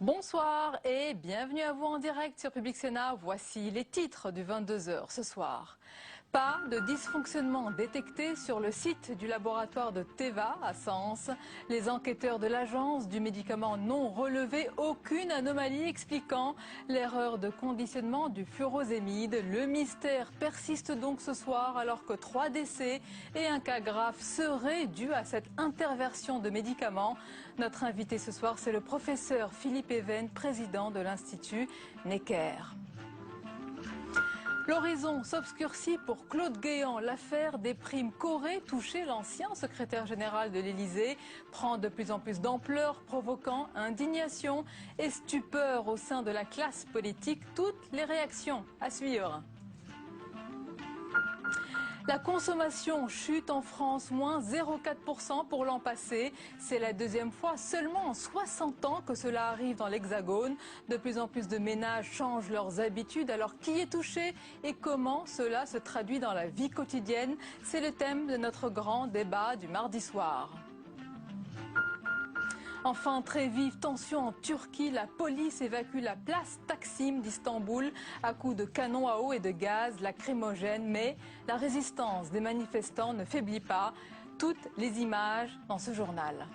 Bonsoir et bienvenue à vous en direct sur Public Sénat. Voici les titres du 22h ce soir. Pas de dysfonctionnement détecté sur le site du laboratoire de Teva à Sens. Les enquêteurs de l'agence du médicament n'ont relevé aucune anomalie expliquant l'erreur de conditionnement du furosémide. Le mystère persiste donc ce soir alors que 3 décès et un cas grave seraient dus à cette interversion de médicaments. Notre invité ce soir, c'est le professeur Philippe Even, président de l'Institut Necker. L'horizon s'obscurcit pour Claude Guéant. L'affaire des primes Corée touchait l'ancien secrétaire général de l'Élysée prend de plus en plus d'ampleur, provoquant indignation et stupeur au sein de la classe politique. Toutes les réactions à suivre. La consommation chute en France, moins 0,4% pour l'an passé. C'est la deuxième fois seulement en 60 ans que cela arrive dans l'Hexagone. De plus en plus de ménages changent leurs habitudes. Alors qui est touché et comment cela se traduit dans la vie quotidienne? C'est le thème de notre grand débat du mardi soir. Enfin, très vive tension en Turquie. La police évacue la place Taksim d'Istanbul à coups de canons à eau et de gaz lacrymogènes. Mais la résistance des manifestants ne faiblit pas. Toutes les images dans ce journal.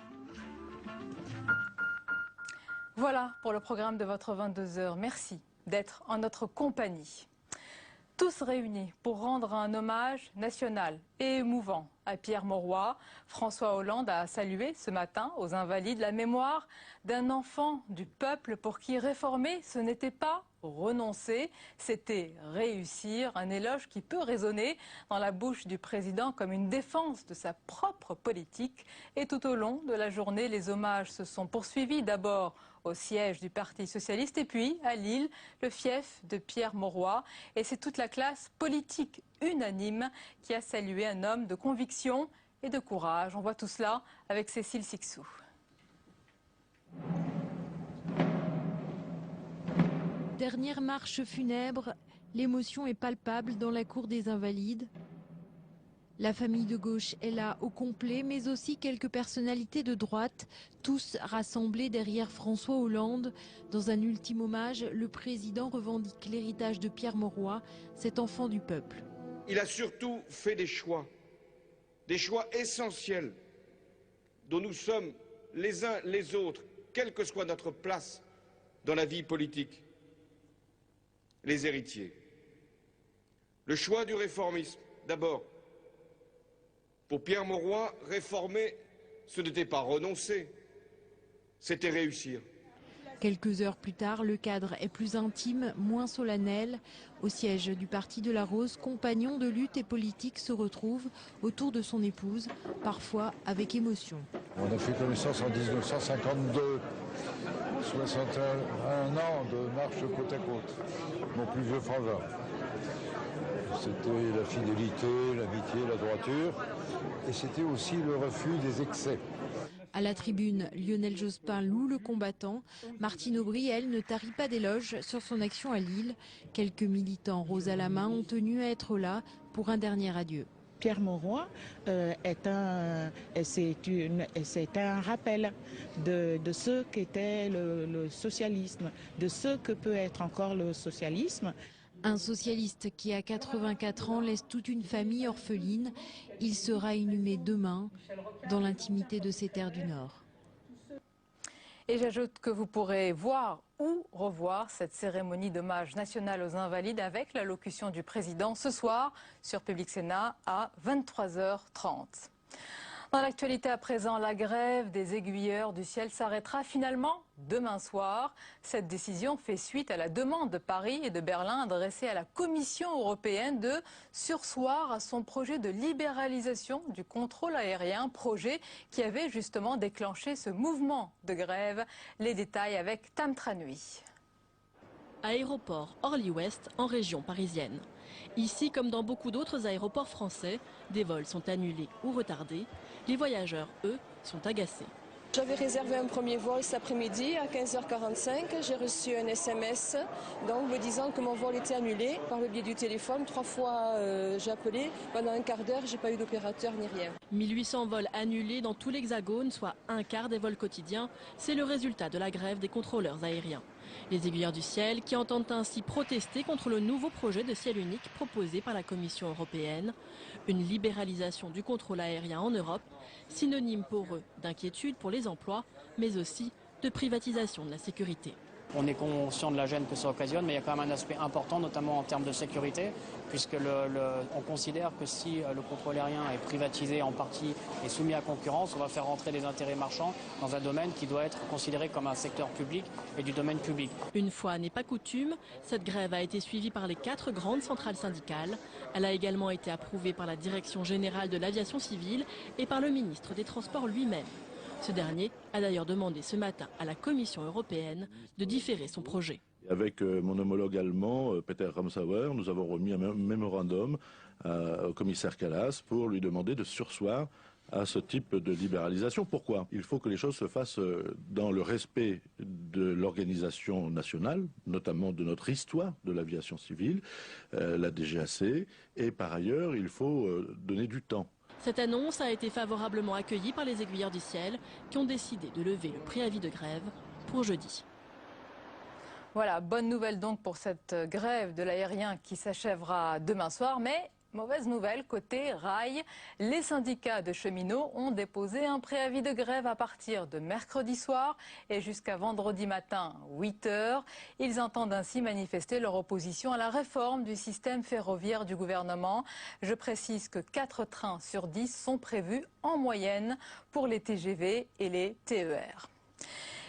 Voilà pour le programme de votre 22h. Merci d'être en notre compagnie. Tous réunis pour rendre un hommage national et émouvant à Pierre Mauroy. François Hollande a salué ce matin aux Invalides la mémoire d'un enfant du peuple pour qui réformer, ce n'était pas renoncer, c'était réussir. Un éloge qui peut résonner dans la bouche du président comme une défense de sa propre politique. Et tout au long de la journée, les hommages se sont poursuivis. D'abord au siège du Parti socialiste et puis à Lille, le fief de Pierre Mauroy. Et c'est toute la classe politique unanime qui a salué un homme de conviction et de courage. On voit tout cela avec Cécile Sixou. Dernière marche funèbre, l'émotion est palpable dans la cour des Invalides. La famille de gauche est là au complet, mais aussi quelques personnalités de droite, tous rassemblés derrière François Hollande. Dans un ultime hommage, le président revendique l'héritage de Pierre Mauroy, cet enfant du peuple. Il a surtout fait des choix essentiels, dont nous sommes les uns les autres, quelle que soit notre place dans la vie politique, les héritiers. Le choix du réformisme, d'abord. Pour Pierre Mauroy, réformer, ce n'était pas renoncer, c'était réussir. Quelques heures plus tard, le cadre est plus intime, moins solennel. Au siège du Parti de la Rose, compagnons de lutte et politique se retrouvent autour de son épouse, parfois avec émotion. On a fait connaissance en 1952, 61 ans de marche côte à côte, mon plus vieux frangin. C'était la fidélité, l'amitié, la droiture, et c'était aussi le refus des excès. À la tribune, Lionel Jospin loue le combattant. Martine Aubry, elle, ne tarit pas d'éloges sur son action à Lille. Quelques militants roses à la main ont tenu à être là pour un dernier adieu. Pierre Mauroy c'est un rappel de ce qu'était le socialisme, de ce que peut être encore le socialisme. Un socialiste qui, à 84 ans, laisse toute une famille orpheline. Il sera inhumé demain dans l'intimité de ces terres du Nord. Et j'ajoute que vous pourrez voir ou revoir cette cérémonie d'hommage national aux Invalides avec l'allocution du président ce soir sur Public Sénat à 23h30. Dans l'actualité à présent, la grève des aiguilleurs du ciel s'arrêtera finalement demain soir. Cette décision fait suite à la demande de Paris et de Berlin adressée à la Commission européenne de surseoir à son projet de libéralisation du contrôle aérien, projet qui avait justement déclenché ce mouvement de grève. Les détails avec Tam Tranui. Aéroport Orly-Ouest en région parisienne. Ici, comme dans beaucoup d'autres aéroports français, des vols sont annulés ou retardés. Les voyageurs, eux, sont agacés. J'avais réservé un premier vol cet après-midi à 15h45. J'ai reçu un SMS donc, me disant que mon vol était annulé par le biais du téléphone. 3 fois j'ai appelé. Pendant un quart d'heure, j'ai pas eu d'opérateur ni rien. 1800 vols annulés dans tout l'Hexagone, soit un quart des vols quotidiens. C'est le résultat de la grève des contrôleurs aériens. Les aiguilleurs du ciel qui entendent ainsi protester contre le nouveau projet de ciel unique proposé par la Commission européenne. Une libéralisation du contrôle aérien en Europe, synonyme pour eux d'inquiétude pour les emplois, mais aussi de privatisation de la sécurité. On est conscient de la gêne que ça occasionne, mais il y a quand même un aspect important, notamment en termes de sécurité, puisque on considère que si le contrôle aérien est privatisé en partie et soumis à concurrence, on va faire rentrer des intérêts marchands dans un domaine qui doit être considéré comme un secteur public et du domaine public. Une fois n'est pas coutume, cette grève a été suivie par les 4 grandes centrales syndicales. Elle a également été approuvée par la Direction générale de l'aviation civile et par le ministre des Transports lui-même. Ce dernier a d'ailleurs demandé ce matin à la Commission européenne de différer son projet. Avec mon homologue allemand, Peter Ramsauer, nous avons remis un mémorandum au commissaire Kallas pour lui demander de surseoir à ce type de libéralisation. Pourquoi? Il faut que les choses se fassent dans le respect de l'organisation nationale, notamment de notre histoire de l'aviation civile, la DGAC, et par ailleurs, il faut donner du temps. Cette annonce a été favorablement accueillie par les aiguilleurs du ciel qui ont décidé de lever le préavis de grève pour jeudi. Voilà, bonne nouvelle donc pour cette grève de l'aérien qui s'achèvera demain soir, mais mauvaise nouvelle côté rail. Les syndicats de cheminots ont déposé un préavis de grève à partir de mercredi soir et jusqu'à vendredi matin, 8 h. Ils entendent ainsi manifester leur opposition à la réforme du système ferroviaire du gouvernement. Je précise que 4 trains sur 10 sont prévus en moyenne pour les TGV et les TER.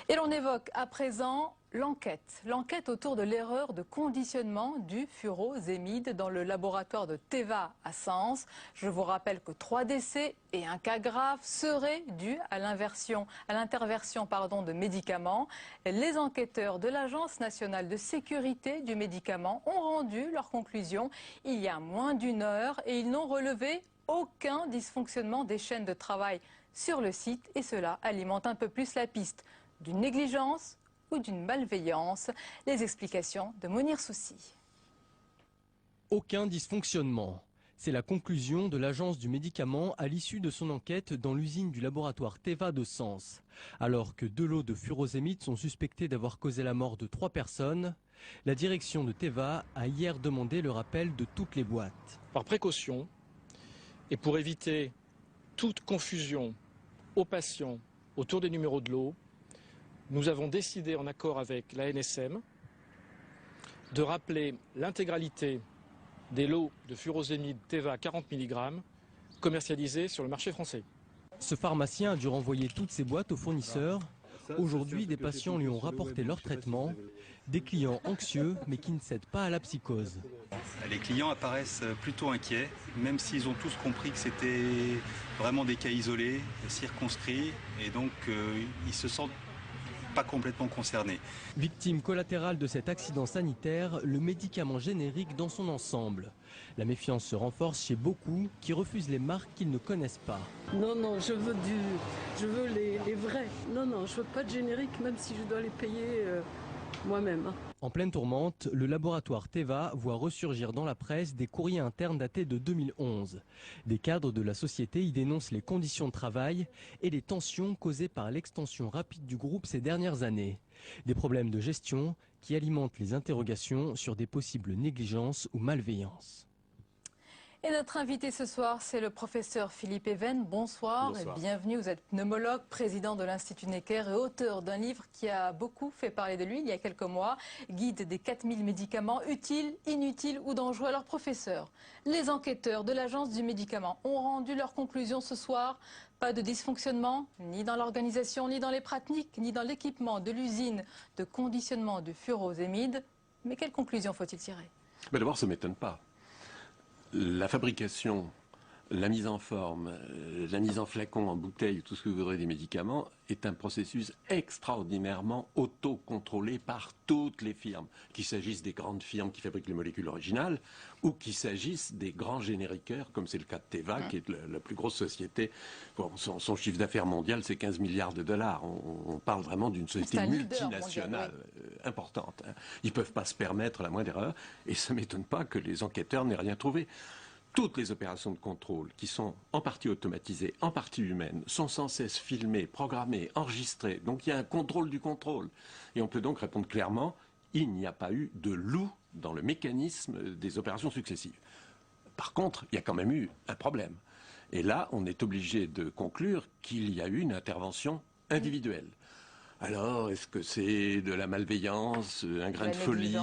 Et l'on évoque à présent l'enquête autour de l'erreur de conditionnement du furosémide dans le laboratoire de Teva à Sens. Je vous rappelle que 3 décès et un cas grave seraient dus à l'interversion de médicaments. Les enquêteurs de l'Agence nationale de sécurité du médicament ont rendu leur conclusion il y a moins d'1 heure et ils n'ont relevé aucun dysfonctionnement des chaînes de travail sur le site et cela alimente un peu plus la piste d'une négligence ou d'une malveillance. Les explications de Mounir Soussi. Aucun dysfonctionnement. C'est la conclusion de l'Agence du médicament à l'issue de son enquête dans l'usine du laboratoire Teva de Sens. Alors que 2 lots de furosémide sont suspectés d'avoir causé la mort de 3 personnes, la direction de Teva a hier demandé le rappel de toutes les boîtes. Par précaution et pour éviter toute confusion aux patients autour des numéros de lot, nous avons décidé, en accord avec la NSM, de rappeler l'intégralité des lots de furosémide Teva 40 mg commercialisés sur le marché français. Ce pharmacien a dû renvoyer toutes ses boîtes aux fournisseurs. Aujourd'hui, des patients lui ont rapporté leur traitement, des clients anxieux mais qui ne cèdent pas à la psychose. Les clients apparaissent plutôt inquiets, même s'ils ont tous compris que c'était vraiment des cas isolés, circonscrits, et donc ils se sentent pas complètement concernés. Victime collatérale de cet accident sanitaire, le médicament générique dans son ensemble. La méfiance se renforce chez beaucoup qui refusent les marques qu'ils ne connaissent pas. Non, je veux les vrais. Non, je veux pas de générique, même si je dois les payer moi-même. En pleine tourmente, le laboratoire Teva voit ressurgir dans la presse des courriers internes datés de 2011. Des cadres de la société y dénoncent les conditions de travail et les tensions causées par l'extension rapide du groupe ces dernières années. Des problèmes de gestion qui alimentent les interrogations sur des possibles négligences ou malveillances. Et notre invité ce soir, c'est le professeur Philippe Even. Bonsoir, et bienvenue. Vous êtes pneumologue, président de l'Institut Necker et auteur d'un livre qui a beaucoup fait parler de lui il y a quelques mois, Guide des 4000 médicaments utiles, inutiles ou dangereux. Alors professeur, les enquêteurs de l'Agence du médicament ont rendu leurs conclusions ce soir. Pas de dysfonctionnement, ni dans l'organisation, ni dans les pratiques, ni dans l'équipement de l'usine de conditionnement du furosémide. Mais quelles conclusions faut-il tirer? D'abord, ça ne m'étonne pas. La fabrication La mise en forme, la mise en flacon, en bouteille, tout ce que vous voudrez des médicaments, est un processus extraordinairement autocontrôlé par toutes les firmes, qu'il s'agisse des grandes firmes qui fabriquent les molécules originales ou qu'il s'agisse des grands génériqueurs, comme c'est le cas de Teva, qui est la plus grosse société. Bon, son chiffre d'affaires mondial, c'est 15 milliards de dollars. On parle vraiment d'une société multinationale importante. Ils ne peuvent pas se permettre la moindre erreur, et ça ne m'étonne pas que les enquêteurs n'aient rien trouvé. Toutes les opérations de contrôle, qui sont en partie automatisées, en partie humaines, sont sans cesse filmées, programmées, enregistrées. Donc il y a un contrôle du contrôle. Et on peut donc répondre clairement, il n'y a pas eu de loup dans le mécanisme des opérations successives. Par contre, il y a quand même eu un problème. Et là, on est obligé de conclure qu'il y a eu une intervention individuelle. Alors, est-ce que c'est de la malveillance, un grain de folie?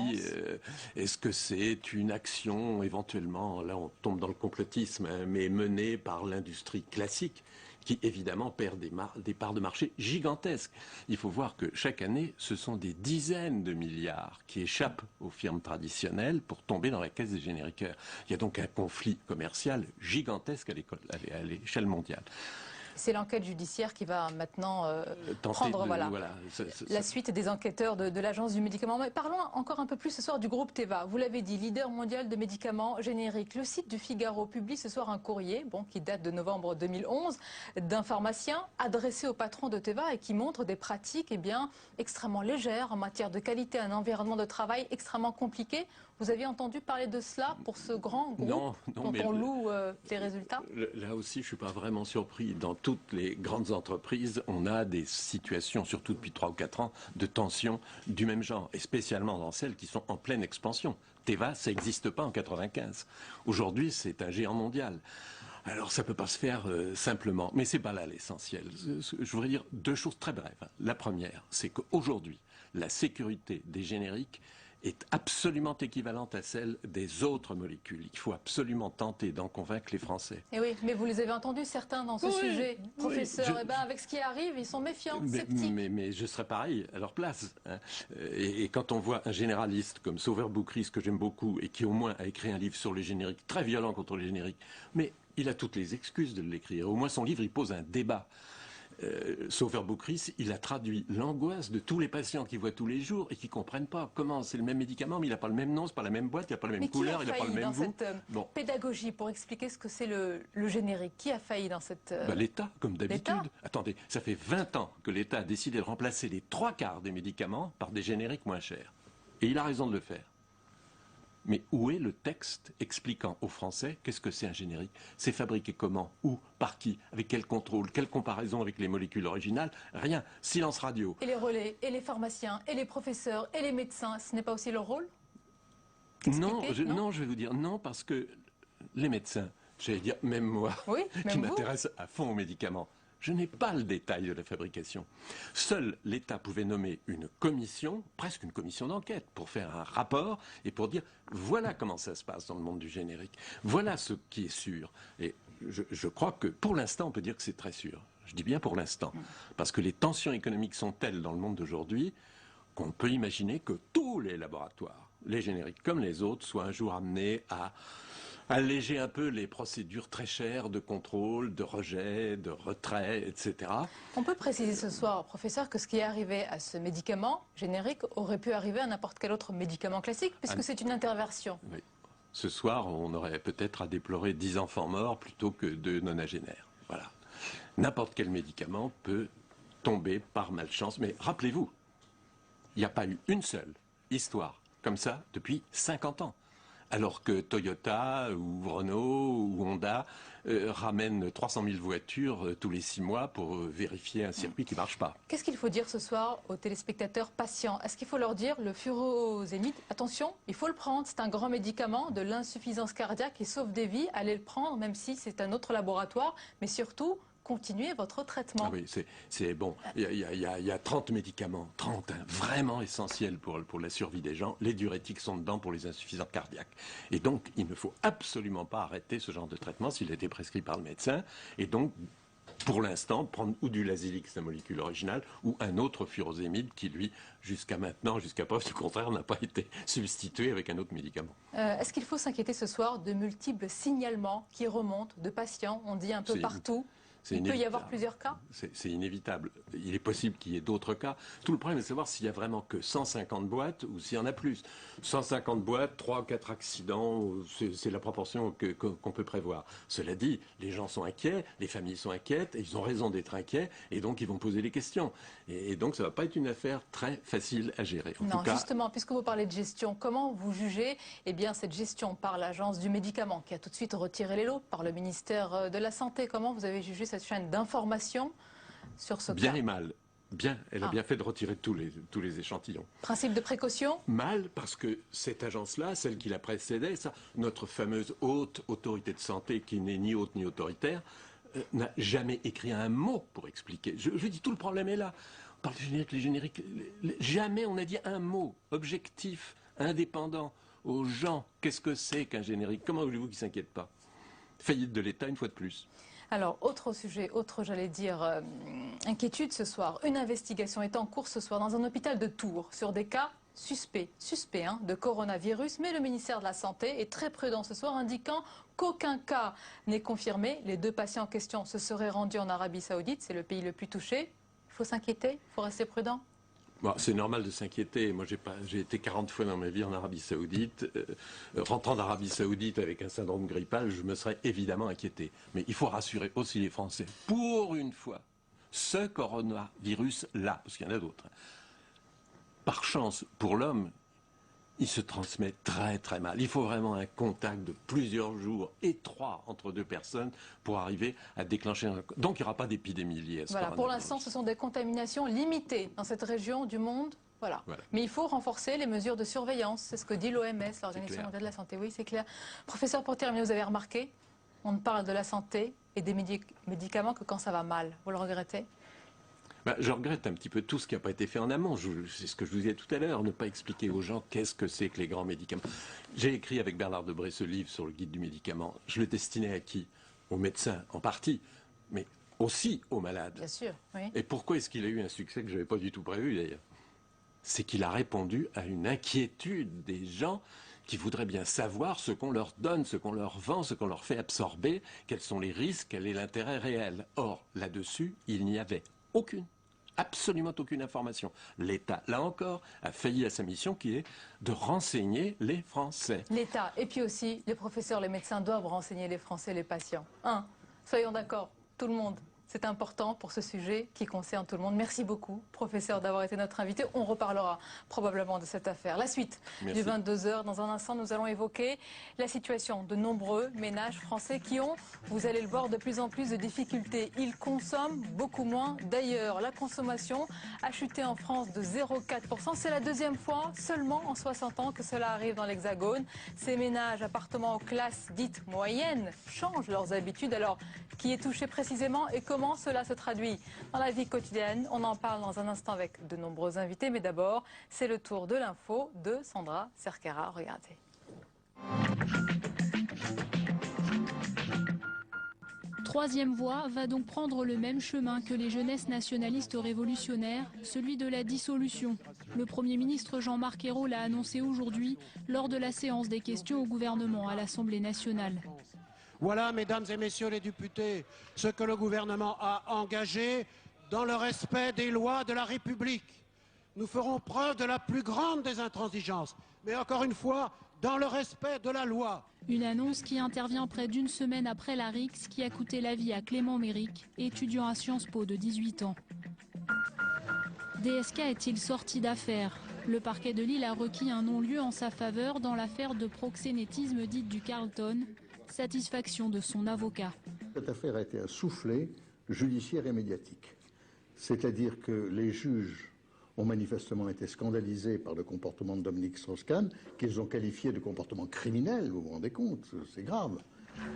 Est-ce que c'est une action, éventuellement, là on tombe dans le complotisme, hein, mais menée par l'industrie classique, qui évidemment perd des parts de marché gigantesques. Il faut voir que chaque année, ce sont des dizaines de milliards qui échappent aux firmes traditionnelles pour tomber dans la caisse des génériqueurs. Il y a donc un conflit commercial gigantesque à l'échelle mondiale. C'est l'enquête judiciaire qui va maintenant prendre la suite des enquêteurs de l'Agence du médicament. Mais parlons encore un peu plus ce soir du groupe Teva. Vous l'avez dit, leader mondial de médicaments génériques. Le site du Figaro publie ce soir un courrier qui date de novembre 2011 d'un pharmacien adressé au patron de Teva et qui montre des pratiques extrêmement légères en matière de qualité, un environnement de travail extrêmement compliqué. Vous aviez entendu parler de cela pour ce grand groupe dont on loue les résultats? Là aussi, je ne suis pas vraiment surpris. Dans toutes les grandes entreprises, on a des situations, surtout depuis 3 ou 4 ans, de tension du même genre, et spécialement dans celles qui sont en pleine expansion. Teva, ça n'existe pas en 1995. Aujourd'hui, c'est un géant mondial. Alors, ça ne peut pas se faire simplement. Mais ce n'est pas là l'essentiel. Je voudrais dire 2 choses très brèves. La première, c'est qu'aujourd'hui, la sécurité des génériques est absolument équivalente à celle des autres molécules. Il faut absolument tenter d'en convaincre les Français. Et oui, mais vous les avez entendus, certains, dans ce sujet, professeurs. Avec ce qui arrive, ils sont méfiants, sceptiques. Mais je serais pareil à leur place. Hein. Et quand on voit un généraliste comme Sauveur-Boucris, que j'aime beaucoup, et qui au moins a écrit un livre sur les génériques, très violent contre les génériques, mais il a toutes les excuses de l'écrire. Au moins son livre, il pose un débat. Sauveur-Boucris, il a traduit l'angoisse de tous les patients qui voient tous les jours et qui ne comprennent pas comment c'est le même médicament, mais il n'a pas le même nom, c'est pas la même boîte, il n'a pas la même couleur, il n'a pas le même goût. Cette pédagogie pour expliquer ce que c'est le générique, qui a failli dans cette... L'État, comme d'habitude. Attendez, ça fait 20 ans que l'État a décidé de remplacer les 3/4 des médicaments par des génériques moins chers. Et il a raison de le faire. Mais où est le texte expliquant aux Français qu'est-ce que c'est un générique? C'est fabriqué comment? Où? Par qui? Avec quel contrôle? Quelle comparaison avec les molécules originales? Rien. Silence radio. Et les relais, et les pharmaciens, et les professeurs, et les médecins, ce n'est pas aussi leur rôle? Non, je vais vous dire non, parce que les médecins, j'allais dire même moi, qui m'intéresse à fond aux médicaments, je n'ai pas le détail de la fabrication. Seul l'État pouvait nommer une commission, presque une commission d'enquête, pour faire un rapport et pour dire voilà comment ça se passe dans le monde du générique. Voilà ce qui est sûr. Et je crois que pour l'instant, on peut dire que c'est très sûr. Je dis bien pour l'instant. Parce que les tensions économiques sont telles dans le monde d'aujourd'hui qu'on peut imaginer que tous les laboratoires, les génériques comme les autres, soient un jour amenés à alléger un peu les procédures très chères de contrôle, de rejet, de retrait, etc. On peut préciser ce soir, professeur, que ce qui est arrivé à ce médicament générique aurait pu arriver à n'importe quel autre médicament classique, puisque c'est une interversion. Oui. Ce soir, on aurait peut-être à déplorer 10 enfants morts plutôt que 2 nonagénaires. Voilà. N'importe quel médicament peut tomber par malchance. Mais rappelez-vous, il n'y a pas eu une seule histoire comme ça depuis 50 ans. Alors que Toyota ou Renault ou Honda ramènent 300 000 voitures tous les 6 mois pour vérifier un circuit qui ne marche pas. Qu'est-ce qu'il faut dire ce soir aux téléspectateurs patients? Est-ce qu'il faut leur dire le furosémide, attention, il faut le prendre, c'est un grand médicament de l'insuffisance cardiaque qui sauve des vies, allez le prendre même si c'est un autre laboratoire, mais surtout continuez votre traitement. Ah oui, c'est bon. Il y a 30 médicaments, 30, vraiment essentiels pour la survie des gens. Les diurétiques sont dedans pour les insuffisants cardiaques. Et donc, il ne faut absolument pas arrêter ce genre de traitement s'il a été prescrit par le médecin. Et donc, pour l'instant, prendre ou du Lazilix, la molécule originale, ou un autre furosémide qui, lui, jusqu'à maintenant, jusqu'à preuve du contraire, n'a pas été substitué avec un autre médicament. Est-ce qu'il faut s'inquiéter ce soir de multiples signalements qui remontent de patients, on dit un peu partout? Il peut y avoir plusieurs cas? C'est inévitable. Il est possible qu'il y ait d'autres cas. Tout le problème est de savoir s'il y a vraiment que 150 boîtes ou s'il y en a plus. 150 boîtes, 3 ou 4 accidents, c'est la proportion qu'on peut prévoir. Cela dit, les gens sont inquiets, les familles sont inquiètes, et ils ont raison d'être inquiets, et donc ils vont poser des questions. Et donc ça ne va pas être une affaire très facile à gérer. En tout cas, justement, puisque vous parlez de gestion, comment vous jugez cette gestion par l'Agence du médicament, qui a tout de suite retiré les lots, par le ministère de la Santé? Comment vous avez jugé cette chaîne d'information sur ce cas? Bien et mal. Bien, elle a bien fait de retirer tous les échantillons. Principe de précaution? Mal, parce que cette agence-là, celle qui la précédait, notre fameuse haute autorité de santé, qui n'est ni haute ni autoritaire, n'a jamais écrit un mot pour expliquer. Je dis, tout le problème est là. On parle de générique, les génériques, jamais on a dit un mot objectif, indépendant, aux gens. Qu'est-ce que c'est qu'un générique? Comment voulez-vous qu'ils ne s'inquiètent pas? Faillite de l'État une fois de plus. Alors, autre sujet, inquiétude ce soir. Une investigation est en cours ce soir dans un hôpital de Tours sur des cas suspects de coronavirus. Mais le ministère de la Santé est très prudent ce soir, indiquant qu'aucun cas n'est confirmé. Les 2 patients en question se seraient rendus en Arabie Saoudite, c'est le pays le plus touché. Il faut s'inquiéter, il faut rester prudent. Bon, c'est normal de s'inquiéter. Moi, j'ai été 40 fois dans ma vie en Arabie Saoudite. Rentrant d'Arabie Saoudite avec un syndrome grippal, je me serais évidemment inquiété. Mais il faut rassurer aussi les Français. Pour une fois, ce coronavirus-là, parce qu'il y en a d'autres, par chance pour l'homme, il se transmet très très mal. Il faut vraiment un contact de plusieurs jours étroit entre 2 personnes pour arriver à déclencher un... Donc il n'y aura pas d'épidémie liée à ce coronavirus. Pour l'instant, ce sont des contaminations limitées dans cette région du monde. Voilà. Mais il faut renforcer les mesures de surveillance. C'est ce que dit l'OMS, l'Organisation mondiale de la santé. Oui, c'est clair. Professeur, pour terminer, vous avez remarqué, on ne parle de la santé et des médicaments que quand ça va mal. Vous le regrettez? Je regrette un petit peu tout ce qui n'a pas été fait en amont. C'est ce que je vous disais tout à l'heure, ne pas expliquer aux gens qu'est-ce que c'est que les grands médicaments. J'ai écrit avec Bernard Debré ce livre sur le guide du médicament. Je le destinais à qui? Aux médecins, en partie, mais aussi aux malades. Bien sûr, oui. Et pourquoi est-ce qu'il a eu un succès que je n'avais pas du tout prévu d'ailleurs? C'est qu'il a répondu à une inquiétude des gens qui voudraient bien savoir ce qu'on leur donne, ce qu'on leur vend, ce qu'on leur fait absorber, quels sont les risques, quel est l'intérêt réel. Or, là-dessus, il n'y avait absolument aucune information. L'État, là encore, a failli à sa mission qui est de renseigner les Français. L'État, et puis aussi, les professeurs, les médecins doivent renseigner les Français, les patients. Soyons d'accord, tout le monde. C'est important pour ce sujet qui concerne tout le monde. Merci beaucoup, professeur, d'avoir été notre invité. On reparlera probablement de cette affaire. La suite du 22h. Dans un instant, nous allons évoquer la situation de nombreux ménages français qui ont, vous allez le voir, de plus en plus de difficultés. Ils consomment beaucoup moins d'ailleurs. La consommation a chuté en France de 0,4%. C'est la 2e fois seulement en 60 ans que cela arrive dans l'Hexagone. Ces ménages, appartements aux classes dites moyennes, changent leurs habitudes. Alors, qui est touché précisément et comment cela se traduit dans la vie quotidienne? On en parle dans un instant avec de nombreux invités, mais d'abord, c'est le tour de l'info de Sandra Cerquera. Regardez. Troisième Voie va donc prendre le même chemin que les jeunesses nationalistes révolutionnaires, celui de la dissolution. Le Premier ministre Jean-Marc Ayrault l'a annoncé aujourd'hui lors de la séance des questions au gouvernement à l'Assemblée nationale. Voilà, mesdames et messieurs les députés, ce que le gouvernement a engagé dans le respect des lois de la République. Nous ferons preuve de la plus grande des intransigeances, mais encore une fois, dans le respect de la loi. Une annonce qui intervient près d'une semaine après la rixe qui a coûté la vie à Clément Méric, étudiant à Sciences Po de 18 ans. DSK est-il sorti d'affaire? Le parquet de Lille a requis un non-lieu en sa faveur dans l'affaire de proxénétisme dite du Carlton. Satisfaction de son avocat. Cette affaire a été un soufflet judiciaire et médiatique. C'est-à-dire que les juges ont manifestement été scandalisés par le comportement de Dominique Strauss-Kahn, qu'ils ont qualifié de comportement criminel, vous vous rendez compte, c'est grave.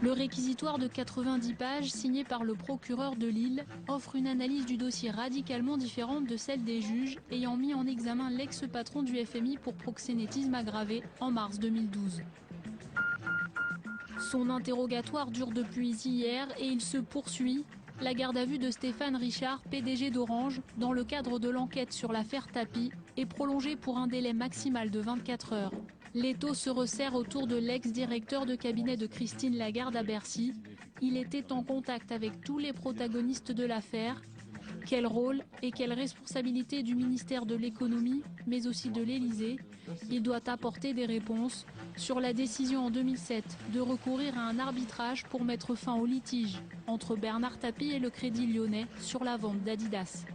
Le réquisitoire de 90 pages, signé par le procureur de Lille, offre une analyse du dossier radicalement différente de celle des juges ayant mis en examen l'ex-patron du FMI pour proxénétisme aggravé en mars 2012. Son interrogatoire dure depuis hier et il se poursuit. La garde à vue de Stéphane Richard, PDG d'Orange, dans le cadre de l'enquête sur l'affaire Tapie, est prolongée pour un délai maximal de 24 heures. L'étau se resserre autour de l'ex-directeur de cabinet de Christine Lagarde à Bercy. Il était en contact avec tous les protagonistes de l'affaire. Quel rôle et quelle responsabilité du ministère de l'économie, mais aussi de l'Élysée? Il doit apporter des réponses sur la décision en 2007 de recourir à un arbitrage pour mettre fin au litige entre Bernard Tapie et le Crédit Lyonnais sur la vente d'Adidas.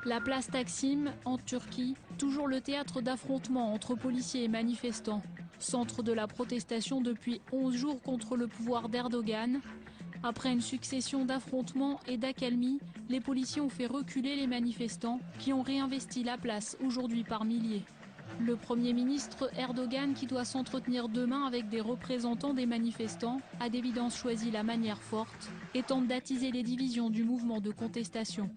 La place Taksim, en Turquie, toujours le théâtre d'affrontements entre policiers et manifestants. Centre de la protestation depuis 11 jours contre le pouvoir d'Erdogan. Après une succession d'affrontements et d'accalmies, les policiers ont fait reculer les manifestants qui ont réinvesti la place aujourd'hui par milliers. Le Premier ministre Erdogan, qui doit s'entretenir demain avec des représentants des manifestants, a d'évidence choisi la manière forte et tente d'attiser les divisions du mouvement de contestation.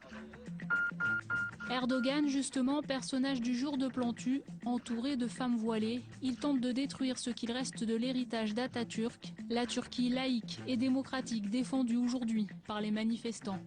Erdogan, justement, personnage du jour de Plantu, entouré de femmes voilées, il tente de détruire ce qu'il reste de l'héritage d'Atatürk, la Turquie laïque et démocratique défendue aujourd'hui par les manifestants.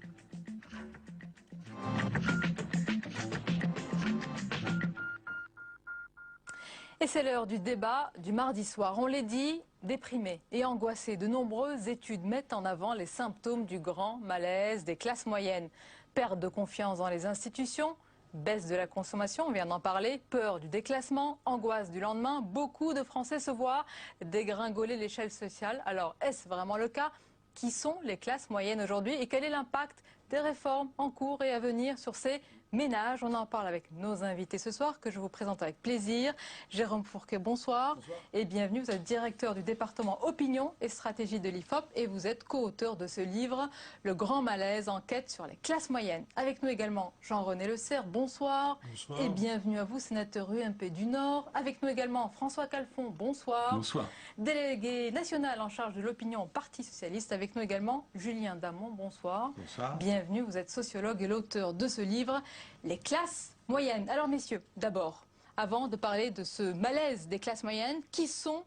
Et c'est l'heure du débat du mardi soir. On l'a dit, déprimés et angoissés, de nombreuses études mettent en avant les symptômes du grand malaise des classes moyennes. Perte de confiance dans les institutions, baisse de la consommation, on vient d'en parler, peur du déclassement, angoisse du lendemain. Beaucoup de Français se voient dégringoler l'échelle sociale. Alors, est-ce vraiment le cas? Qui sont les classes moyennes aujourd'hui et quel est l'impact des réformes en cours et à venir sur ces ménages? On en parle avec nos invités ce soir que je vous présente avec plaisir. Jérôme Fourquet, bonsoir. Bonsoir. Et bienvenue. Vous êtes directeur du département Opinion et Stratégie de l'IFOP et vous êtes co-auteur de ce livre, Le Grand Malaise, enquête sur les classes moyennes. Avec nous également Jean-René Le Serre, bonsoir. Bonsoir. Et bienvenue à vous, sénateur UMP du Nord. Avec nous également François Calfon, bonsoir. Bonsoir. Délégué national en charge de l'opinion au Parti Socialiste. Avec nous également Julien Damon, bonsoir. Bonsoir. Bienvenue, vous êtes sociologue et l'auteur de ce livre, Les classes moyennes. Alors messieurs, d'abord, avant de parler de ce malaise des classes moyennes, qui sont,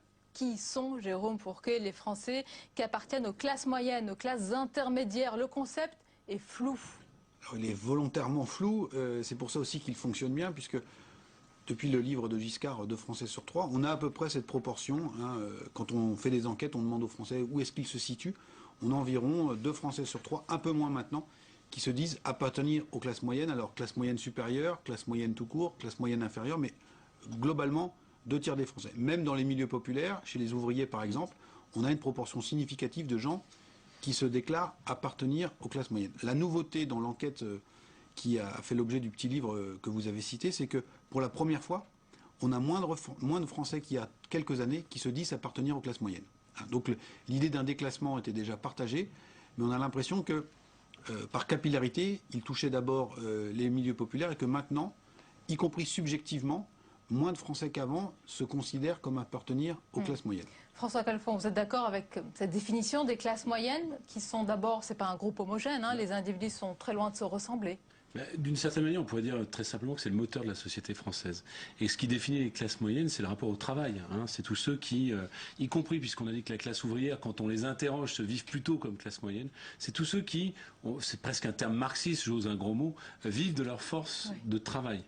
Jérôme Fourquet, les Français qui appartiennent aux classes moyennes, aux classes intermédiaires? Le concept est flou. Alors, il est volontairement flou, c'est pour ça aussi qu'il fonctionne bien, puisque depuis le livre de Giscard, 2 Français sur 3, on a à peu près cette proportion. Quand on fait des enquêtes, on demande aux Français où est-ce qu'ils se situent. On a environ 2 Français sur 3, un peu moins maintenant, qui se disent appartenir aux classes moyennes. Alors, classe moyenne supérieure, classe moyenne tout court, classe moyenne inférieure, mais globalement, 2 tiers des Français. Même dans les milieux populaires, chez les ouvriers par exemple, on a une proportion significative de gens qui se déclarent appartenir aux classes moyennes. La nouveauté dans l'enquête qui a fait l'objet du petit livre que vous avez cité, c'est que pour la première fois, on a moins de Français qu'il y a quelques années qui se disent appartenir aux classes moyennes. Donc l'idée d'un déclassement était déjà partagée, mais on a l'impression que par capillarité, il touchait d'abord les milieux populaires et que maintenant, y compris subjectivement, moins de Français qu'avant se considèrent comme appartenir aux classes moyennes. François Calfon, vous êtes d'accord avec cette définition des classes moyennes qui sont d'abord, c'est pas un groupe homogène, hein, les individus sont très loin de se ressembler? D'une certaine manière, on pourrait dire très simplement que c'est le moteur de la société française. Et ce qui définit les classes moyennes, c'est le rapport au travail. C'est tous ceux qui, y compris puisqu'on a dit que la classe ouvrière, quand on les interroge, se vivent plutôt comme classe moyenne, c'est tous ceux qui, c'est presque un terme marxiste, j'ose un gros mot, vivent de leur force de travail.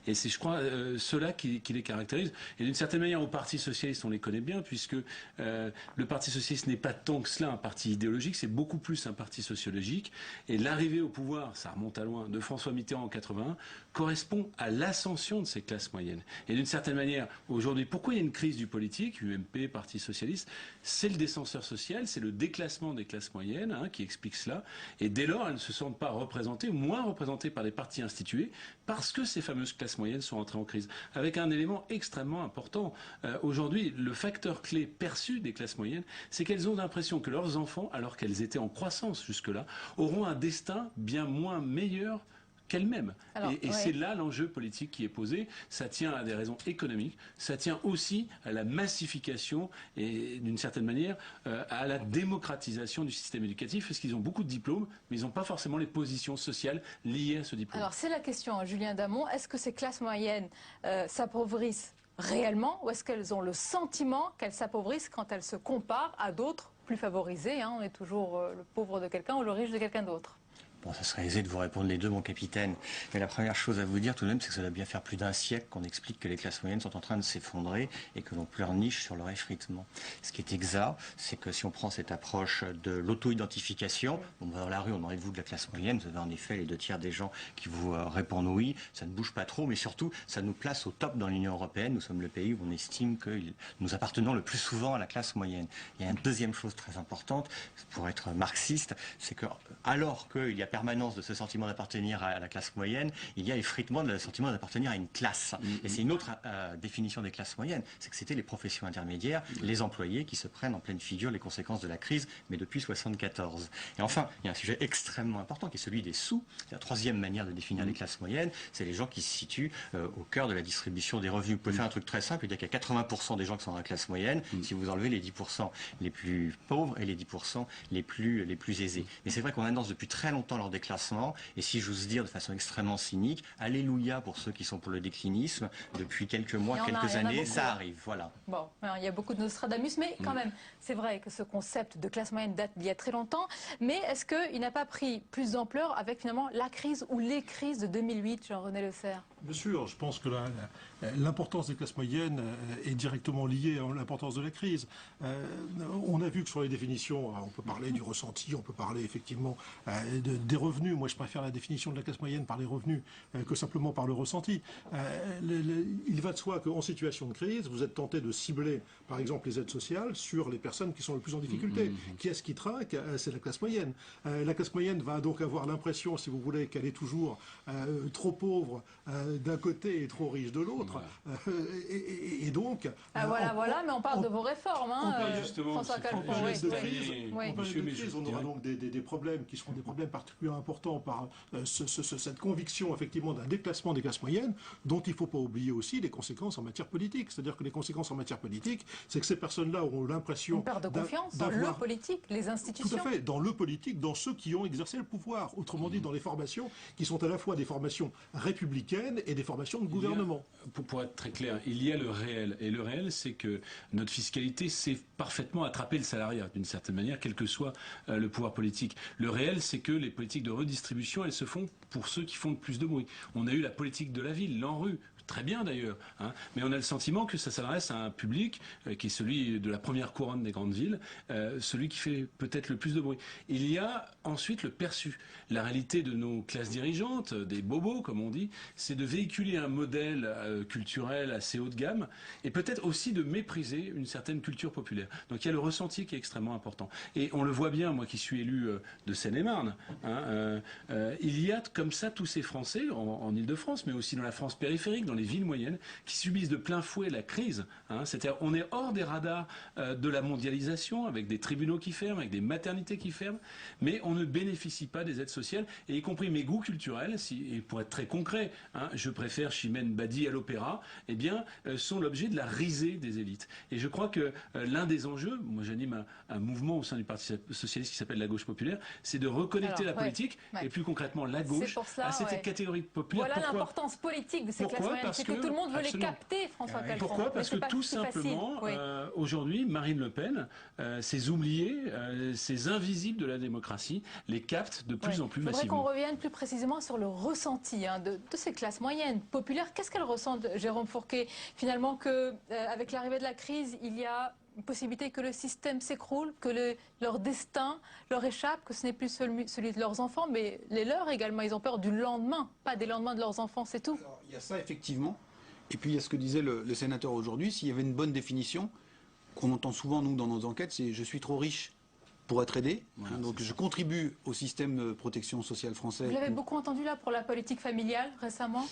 Et c'est, je crois, ceux-là qui les caractérisent. Et d'une certaine manière, au Parti Socialiste, on les connaît bien, puisque le Parti Socialiste n'est pas tant que cela un parti idéologique, c'est beaucoup plus un parti sociologique. Et l'arrivée au pouvoir, ça remonte à loin, de François Mitterrand en 81, correspond à l'ascension de ces classes moyennes. Et d'une certaine manière, aujourd'hui, pourquoi il y a une crise du politique, UMP, Parti Socialiste? C'est le descenseur social, c'est le déclassement des classes moyennes qui explique cela. Et dès lors, elles ne se sentent pas représentées, ou moins représentées par les partis institués, parce que ces fameuses classes moyennes sont entrées en crise. Avec un élément extrêmement important. Aujourd'hui, le facteur clé perçu des classes moyennes, c'est qu'elles ont l'impression que leurs enfants, alors qu'elles étaient en croissance jusque-là, auront un destin bien moins meilleur qu'elles-mêmes. Et c'est là l'enjeu politique qui est posé. Ça tient à des raisons économiques, ça tient aussi à la massification et d'une certaine manière à la démocratisation du système éducatif, parce qu'ils ont beaucoup de diplômes, mais ils n'ont pas forcément les positions sociales liées à ce diplôme. Alors c'est la question, Julien Damon, est-ce que ces classes moyennes s'appauvrissent réellement ou est-ce qu'elles ont le sentiment qu'elles s'appauvrissent quand elles se comparent à d'autres plus favorisé, hein, on est toujours le pauvre de quelqu'un ou le riche de quelqu'un d'autre. Bon, ça serait aisé de vous répondre les deux, mon capitaine. Mais la première chose à vous dire tout de même, c'est que ça doit bien faire plus d'un siècle qu'on explique que les classes moyennes sont en train de s'effondrer et que l'on pleurniche sur leur effritement. Ce qui est exact, c'est que si on prend cette approche de l'auto-identification, on va dans la rue, on demande vous de la classe moyenne, vous avez en effet les 2 tiers des gens qui vous répondent oui, ça ne bouge pas trop, mais surtout, ça nous place au top dans l'Union européenne. Nous sommes le pays où on estime que nous appartenons le plus souvent à la classe moyenne. Il y a une deuxième chose très importante, pour être marxiste, c'est que alors qu'il y a permanence de ce sentiment d'appartenir à la classe moyenne, il y a effritement de sentiment d'appartenir à une classe. Et c'est une autre définition des classes moyennes, c'est que c'était les professions intermédiaires, les employés qui se prennent en pleine figure les conséquences de la crise, mais depuis 1974. Et enfin, il y a un sujet extrêmement important qui est celui des sous. C'est la troisième manière de définir les classes moyennes, c'est les gens qui se situent au cœur de la distribution des revenus. Vous pouvez faire un truc très simple, il y a qu'il y a 80% des gens qui sont dans la classe moyenne, si vous enlevez les 10% les plus pauvres et les 10% les plus aisés. Mais c'est vrai qu'on annonce depuis très longtemps leur déclassement, et si j'ose dire de façon extrêmement cynique, alléluia pour ceux qui sont pour le déclinisme, depuis quelques mois, quelques années, ça arrive, voilà. Bon, il y a beaucoup de Nostradamus, mais quand même, c'est vrai que ce concept de classe moyenne date d'il y a très longtemps, mais est-ce qu'il n'a pas pris plus d'ampleur avec finalement la crise ou les crises de 2008, Jean-René Le Serre? Bien sûr, je pense que l'importance des classes moyennes est directement liée à l'importance de la crise. On a vu que sur les définitions, on peut parler du ressenti, on peut parler effectivement des revenus. Moi, je préfère la définition de la classe moyenne par les revenus que simplement par le ressenti. Il va de soi qu'en situation de crise, vous êtes tenté de cibler, par exemple, les aides sociales sur les personnes qui sont le plus en difficulté. Qui est-ce qui trinque? C'est la classe moyenne. La classe moyenne va donc avoir l'impression, si vous voulez, qu'elle est toujours trop pauvre d'un côté et trop riche de l'autre. Et donc... voilà, mais on parle de vos réformes, hein, François Calfon. On aura donc des problèmes qui seront des problèmes particulièrement importants par cette conviction, effectivement, d'un déclassement des classes moyennes, dont il ne faut pas oublier aussi les conséquences en matière politique. C'est-à-dire que les conséquences en matière politique, c'est que ces personnes-là auront l'impression... Une perte de confiance dans le politique, les institutions. Tout à fait, dans le politique, dans ceux qui ont exercé le pouvoir. Autrement dit, dans les formations qui sont à la fois des formations républicaines et des formations de gouvernement. Pour être très clair, il y a le réel. Et le réel, c'est que notre fiscalité sait parfaitement attraper le salariat, d'une certaine manière, quel que soit le pouvoir politique. Le réel, c'est que les politiques de redistribution, elles se font pour ceux qui font le plus de bruit. On a eu la politique de la ville, l'ANRU. Très bien d'ailleurs, hein. Mais on a le sentiment que ça s'adresse à un public qui est celui de la première couronne des grandes villes, celui qui fait peut-être le plus de bruit. Il y a ensuite le perçu. La réalité de nos classes dirigeantes, des bobos comme on dit, c'est de véhiculer un modèle culturel assez haut de gamme et peut-être aussi de mépriser une certaine culture populaire. Donc il y a le ressenti qui est extrêmement important. Et on le voit bien, moi qui suis élu de Seine-et-Marne, hein, il y a comme ça tous ces Français en Ile-de-France, mais aussi dans la France périphérique, dans les villes moyennes, qui subissent de plein fouet la crise. Hein. C'est-à-dire on est hors des radars de la mondialisation, avec des tribunaux qui ferment, avec des maternités qui ferment, mais on ne bénéficie pas des aides sociales, et y compris mes goûts culturels, et pour être très concret, hein, je préfère Chimène Badi à l'opéra, eh bien, sont l'objet de la risée des élites. Et je crois que l'un des enjeux, moi j'anime un mouvement au sein du Parti socialiste qui s'appelle la gauche populaire, c'est de reconnecter la politique, et plus concrètement la gauche, à cette catégorie populaire. Voilà l'importance politique de ces classes moyennes. C'est que tout le monde veut les capter, François Calfon. Pourquoi? Parce que tout simplement, aujourd'hui, Marine Le Pen, ces oubliés, ces invisibles de la démocratie, les captent de plus en plus massivement. Il faudrait qu'on revienne plus précisément sur le ressenti de ces classes moyennes populaires. Qu'est-ce qu'elles ressentent, Jérôme Fourquet, finalement, qu'avec l'arrivée de la crise, il y a une possibilité que le système s'écroule, que leur destin leur échappe, que ce n'est plus celui de leurs enfants, mais les leurs également. Ils ont peur du lendemain, pas des lendemains de leurs enfants, c'est tout. Alors, il y a ça, effectivement. Et puis il y a ce que disait le sénateur aujourd'hui, s'il y avait une bonne définition, qu'on entend souvent, nous, dans nos enquêtes, c'est « je suis trop riche pour être aidé voilà, ». Donc je contribue au système de protection sociale français. Vous l'avez beaucoup entendu là pour la politique familiale récemment?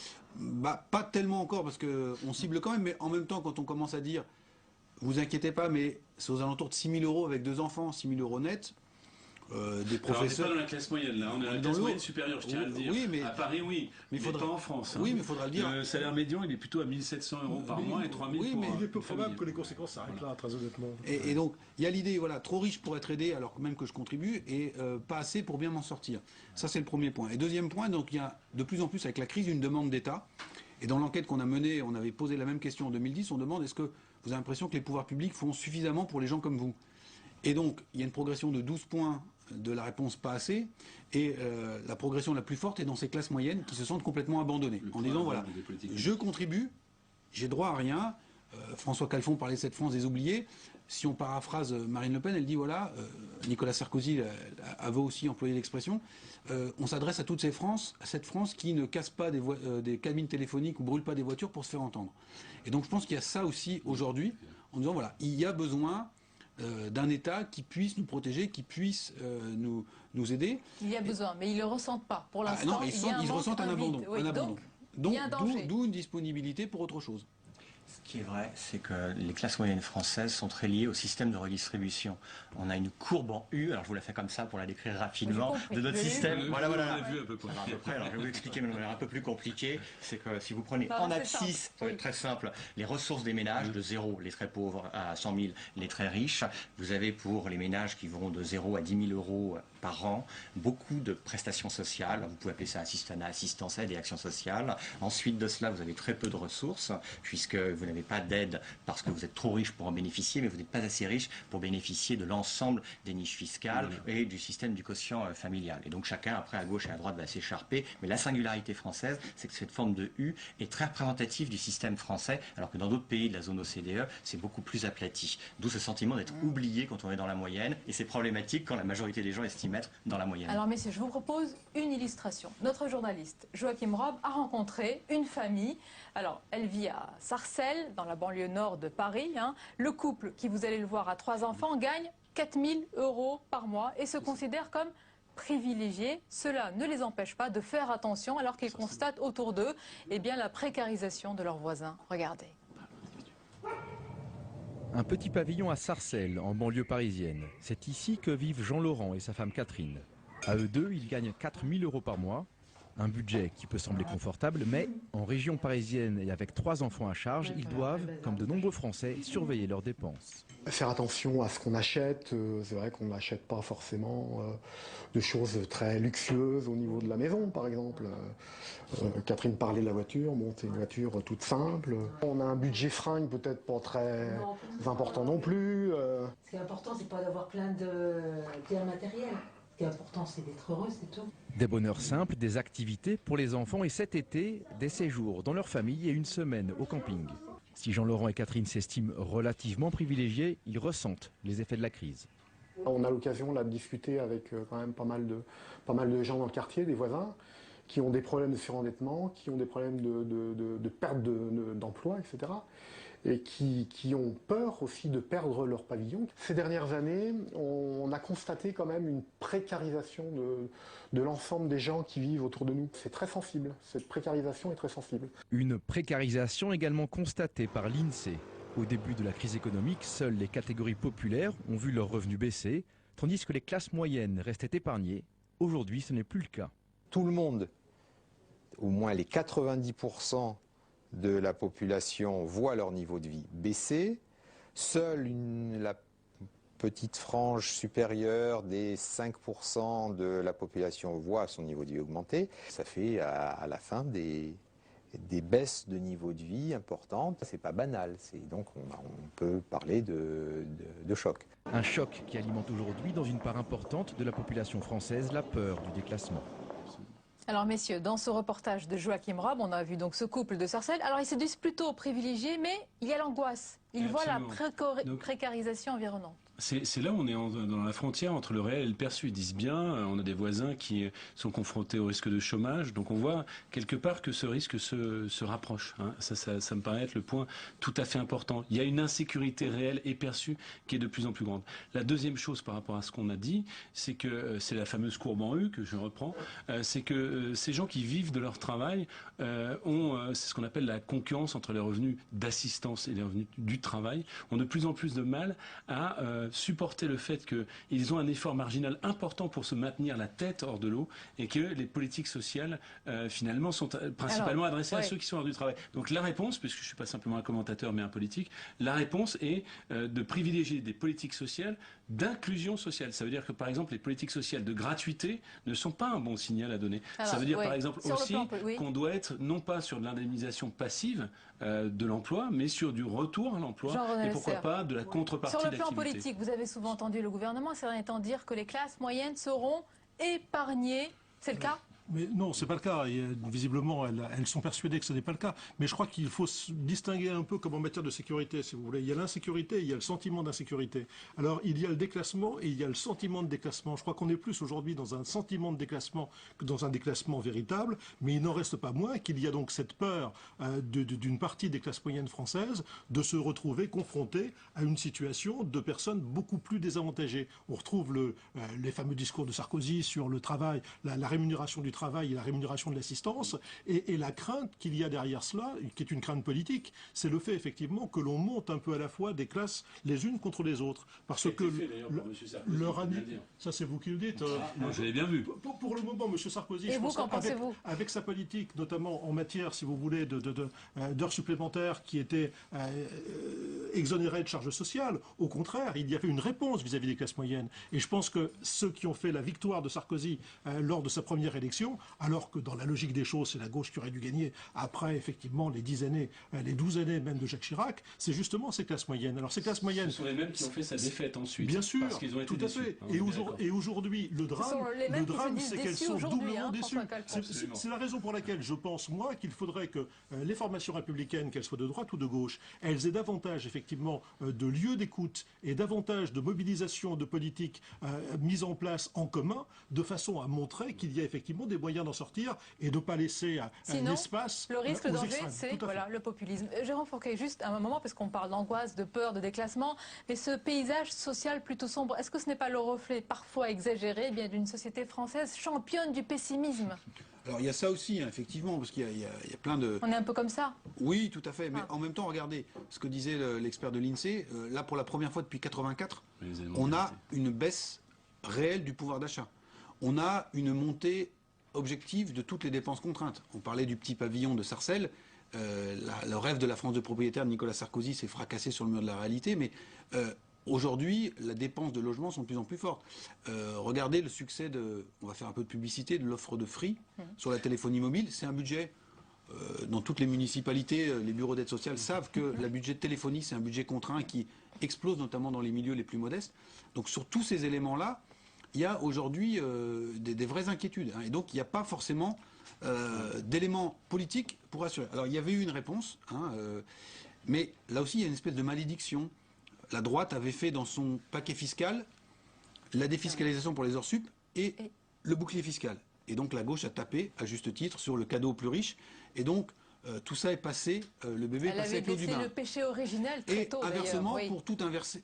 Pas tellement encore, parce qu'on cible quand même, mais en même temps, quand on commence à dire « vous inquiétez pas, mais c'est aux alentours de 6 000 € avec 2 enfants, 6 000 € net ». Des professeurs. Alors, on n'est pas dans la classe moyenne, là. On est dans la classe moyenne supérieure, je tiens à le dire. Oui, mais... À Paris, oui. Mais pas en France. Hein. Oui, mais il faudra le dire. Le salaire médian, il est plutôt à 1 700 € par mois et 3 000 oui, pour mais il est peu probable que les conséquences s'arrêtent là, très honnêtement. Et donc, il y a l'idée, voilà, trop riche pour être aidé, alors même que je contribue, et pas assez pour bien m'en sortir. Ça, c'est le premier point. Et deuxième point, donc, il y a de plus en plus, avec la crise, une demande d'État. Et dans l'enquête qu'on a menée, on avait posé la même question en 2010. On demande, est-ce que vous avez l'impression que les pouvoirs publics font suffisamment pour les gens comme vous ? Et donc, il y a une progression de 12 points de la réponse pas assez, et la progression la plus forte est dans ces classes moyennes qui se sentent complètement abandonnées, en disant voilà, je contribue, j'ai droit à rien. François Calfon parlait de cette France des oubliés. Si on paraphrase Marine Le Pen, elle dit voilà, Nicolas Sarkozy avait aussi employé l'expression, on s'adresse à toutes ces France, à cette France qui ne casse pas des cabines téléphoniques ou brûle pas des voitures pour se faire entendre. Et donc je pense qu'il y a ça aussi aujourd'hui, en disant voilà, il y a besoin d'un État qui puisse nous protéger, qui puisse nous aider. Il y a besoin, mais ils ne le ressentent pas. Pour l'instant, ils ressentent un abandon. Oui, donc, d'où une disponibilité pour autre chose. Ce qui est vrai, c'est que les classes moyennes françaises sont très liées au système de redistribution. On a une courbe en U, alors je vous la fais comme ça pour la décrire rapidement, de notre système. Voilà. À peu près. Alors je vais vous expliquer de manière un peu plus compliquée. C'est que si vous prenez en abscisse, ça va être très simple, les ressources des ménages de 0, les très pauvres, à 100 000, les très riches, vous avez pour les ménages qui vont de 0 à 10 000 euros par an, beaucoup de prestations sociales. Vous pouvez appeler ça assistance, aide et action sociale. Ensuite de cela, vous avez très peu de ressources, puisque vous n'avez pas d'aide parce que vous êtes trop riche pour en bénéficier, mais vous n'êtes pas assez riche pour bénéficier de l'ensemble des niches fiscales et du système du quotient familial. Et donc chacun, après, à gauche et à droite, va s'écharper. Mais la singularité française, c'est que cette forme de U est très représentative du système français, alors que dans d'autres pays de la zone OCDE, c'est beaucoup plus aplati. D'où ce sentiment d'être oublié quand on est dans la moyenne, et c'est problématique quand la majorité des gens estiment être dans la moyenne. Alors messieurs, je vous propose une illustration. Notre journaliste Joachim Rob a rencontré une famille. Alors, elle vit à Sarcelles, dans la banlieue nord de Paris. Le couple, qui vous allez le voir, a 3 enfants, gagne 4 000 € par mois et se considère comme privilégiés. Cela ne les empêche pas de faire attention alors qu'ils constatent autour d'eux la précarisation de leurs voisins. Regardez. Un petit pavillon à Sarcelles, en banlieue parisienne. C'est ici que vivent Jean-Laurent et sa femme Catherine. À eux deux, ils gagnent 4 000 € par mois. Un budget qui peut sembler confortable, mais en région parisienne et avec 3 enfants à charge, ils doivent, comme de nombreux Français, surveiller leurs dépenses. Faire attention à ce qu'on achète. C'est vrai qu'on n'achète pas forcément de choses très luxueuses au niveau de la maison, par exemple. Catherine parlait de la voiture. Bon, c'est une voiture toute simple. On a un budget fringue peut-être pas très important non plus. Ce qui est important, c'est pas d'avoir plein de biens matériels. Ce qui est important, c'est d'être heureux, c'est tout. Des bonheurs simples, des activités pour les enfants et cet été, des séjours dans leur famille et une semaine au camping. Si Jean-Laurent et Catherine s'estiment relativement privilégiés, ils ressentent les effets de la crise. On a l'occasion là de discuter avec quand même pas mal de gens dans le quartier, des voisins, qui ont des problèmes de surendettement, qui ont des problèmes de perte d'emploi, etc. Et qui ont peur aussi de perdre leur pavillon. Ces dernières années, on a constaté quand même une précarisation de l'ensemble des gens qui vivent autour de nous. C'est très sensible, cette précarisation est très sensible. Une précarisation également constatée par l'INSEE. Au début de la crise économique, seules les catégories populaires ont vu leurs revenus baisser, tandis que les classes moyennes restaient épargnées. Aujourd'hui, ce n'est plus le cas. Tout le monde, au moins les 90% de la population voit leur niveau de vie baisser. Seule la petite frange supérieure des 5% de la population voit son niveau de vie augmenter. Ça fait à la fin des baisses de niveau de vie importantes. C'est pas banal. Donc on peut parler de choc. Un choc qui alimente aujourd'hui dans une part importante de la population française la peur du déclassement. Alors messieurs, dans ce reportage de Joachim Rob, on a vu donc ce couple de Sarcelles. Alors ils se disent plutôt privilégiés, mais il y a l'angoisse. Ils voient la précarisation environnante. C'est là où on est dans la frontière entre le réel et le perçu. Ils disent bien, on a des voisins qui sont confrontés au risque de chômage, donc on voit quelque part que ce risque se rapproche. Ça me paraît être le point tout à fait important. Il y a une insécurité réelle et perçue qui est de plus en plus grande. La deuxième chose par rapport à ce qu'on a dit, c'est que c'est la fameuse courbe en U que je reprends, c'est que ces gens qui vivent de leur travail c'est ce qu'on appelle la concurrence entre les revenus d'assistance et les revenus du travail, ont de plus en plus de mal à supporter le fait qu'ils ont un effort marginal important pour se maintenir la tête hors de l'eau et que les politiques sociales finalement sont principalement adressées à ceux qui sont hors du travail. Donc la réponse, puisque je ne suis pas simplement un commentateur mais un politique, la réponse est de privilégier des politiques sociales d'inclusion sociale. Ça veut dire que par exemple les politiques sociales de gratuité ne sont pas un bon signal à donner. Alors, ça veut dire par exemple aussi qu'on doit être non pas sur de l'indemnisation passive de l'emploi, mais sur du retour à l'emploi et pourquoi pas de la contrepartie d'activité. Sur le plan politique, Jean-Dominique, vous avez souvent entendu le gouvernement ces derniers temps dire que les classes moyennes seront épargnées. C'est le cas ? Mais non, c'est pas le cas. Et, visiblement, elles sont persuadées que ce n'est pas le cas. Mais je crois qu'il faut distinguer un peu comme en matière de sécurité, si vous voulez. Il y a l'insécurité, il y a le sentiment d'insécurité. Alors, il y a le déclassement et il y a le sentiment de déclassement. Je crois qu'on est plus aujourd'hui dans un sentiment de déclassement que dans un déclassement véritable. Mais il n'en reste pas moins qu'il y a donc cette peur d'une partie des classes moyennes françaises de se retrouver confrontées à une situation de personnes beaucoup plus désavantagées. On retrouve les fameux discours de Sarkozy sur le travail, la rémunération du travail et la rémunération de l'assistance, et la crainte qu'il y a derrière cela, qui est une crainte politique, c'est le fait effectivement que l'on monte un peu à la fois des classes les unes contre les autres. Parce que leur année, ça c'est vous qui le dites. Moi je l'ai bien vu. Pour le moment, M. Sarkozy, je pense avec sa politique, notamment en matière, si vous voulez, d'heures supplémentaires qui étaient exonérées de charges sociales, au contraire, il y avait une réponse vis-à-vis des classes moyennes. Et je pense que ceux qui ont fait la victoire de Sarkozy lors de sa première élection, alors que dans la logique des choses, c'est la gauche qui aurait dû gagner après, effectivement, les 10 années, les 12 années même de Jacques Chirac, c'est justement ces classes moyennes. Alors ces classes moyennes... Ce sont les mêmes qui ont fait sa défaite ensuite. Bien sûr, parce qu'ils ont été tout à fait. Et aujourd'hui, le drame, c'est qu'elles sont doublement déçues. C'est la raison pour laquelle je pense, moi, qu'il faudrait que les formations républicaines, qu'elles soient de droite ou de gauche, elles aient davantage, effectivement, de lieux d'écoute et davantage de mobilisation de politiques mises en place en commun, de façon à montrer qu'il y a effectivement des moyens d'en sortir et de ne pas laisser l'espace. Le risque, le danger, c'est le populisme. Jérôme Fourquet, juste un moment, parce qu'on parle d'angoisse, de peur, de déclassement, mais ce paysage social plutôt sombre, est-ce que ce n'est pas le reflet parfois exagéré d'une société française championne du pessimisme ? Alors il y a ça aussi, hein, effectivement, parce qu'il y a plein de... On est un peu comme ça. Oui, tout à fait, mais en même temps, regardez ce que disait l'expert de l'INSEE, là pour la première fois depuis 1984, on a une baisse réelle du pouvoir d'achat. On a une montée objective de toutes les dépenses contraintes. On parlait du petit pavillon de Sarcelles, le rêve de la France de propriétaire de Nicolas Sarkozy s'est fracassé sur le mur de la réalité, mais aujourd'hui, les dépenses de logement sont de plus en plus fortes. Regardez le succès on va faire un peu de publicité, de l'offre de Free sur la téléphonie mobile. C'est un budget, dans toutes les municipalités, les bureaux d'aide sociale savent que le budget de téléphonie, c'est un budget contraint qui explose notamment dans les milieux les plus modestes. Donc sur tous ces éléments-là, il y a aujourd'hui des vraies inquiétudes. Hein, et donc il n'y a pas forcément d'éléments politiques pour assurer. Alors il y avait eu une réponse, mais là aussi il y a une espèce de malédiction. La droite avait fait dans son paquet fiscal la défiscalisation pour les heures sup et le bouclier fiscal. Et donc la gauche a tapé, à juste titre, sur le cadeau aux plus riches. Et donc tout ça est passé, le bébé est passé avec l'eau du bain. Elle avait le péché originel très tôt. Et inversement,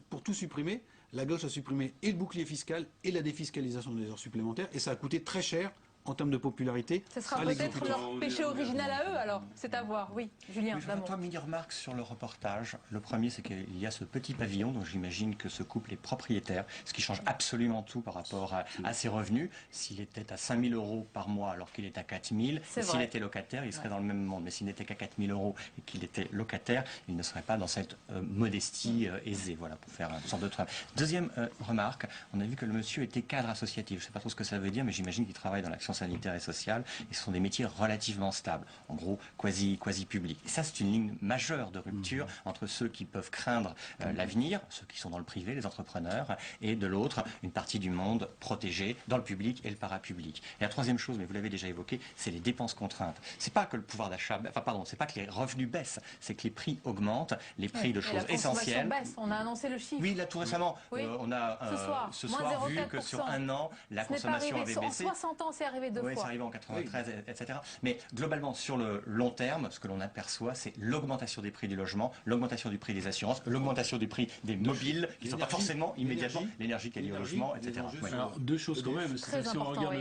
pour tout supprimer, la gauche a supprimé et le bouclier fiscal et la défiscalisation des heures supplémentaires. Et ça a coûté très cher en termes de popularité. Ce sera peut-être leur péché original à eux, alors. C'est à voir. Oui, Julien. Je voudrais mini remarque sur le reportage. Le premier, c'est qu'il y a ce petit pavillon dont j'imagine que ce couple est propriétaire, ce qui change absolument tout par rapport à ses revenus. S'il était à 5 000 € par mois alors qu'il est à 4 000, s'il était locataire, il serait dans le même monde. Mais s'il n'était qu'à 4 000 € et qu'il était locataire, il ne serait pas dans cette modestie aisée. Voilà, pour faire une sorte de travail. Deuxième remarque, on a vu que le monsieur était cadre associatif. Je ne sais pas trop ce que ça veut dire, mais j'imagine qu'il travaille dans l'action sanitaire et sociale, et ce sont des métiers relativement stables, en gros quasi publics. Et ça, c'est une ligne majeure de rupture entre ceux qui peuvent craindre l'avenir, ceux qui sont dans le privé, les entrepreneurs, et de l'autre, une partie du monde protégée dans le public et le parapublic. Et la troisième chose, mais vous l'avez déjà évoqué, c'est les dépenses contraintes. C'est pas que le pouvoir d'achat, c'est pas que les revenus baissent, c'est que les prix augmentent, les prix de choses essentielles. Baisse. On a annoncé le chiffre. Oui, là tout récemment, on a ce soir vu que sur un an, la consommation avait baissé. En 60 ans, c'est arrivé deux fois. C'est arrivé en 93, etc. Mais globalement, sur le long terme, ce que l'on aperçoit, c'est l'augmentation des prix du logement, l'augmentation du prix des assurances, l'augmentation du prix des mobiles, qui ne sont pas forcément immédiatement l'énergie qui est liée au logement, etc. Alors, deux choses quand même. Si on regarde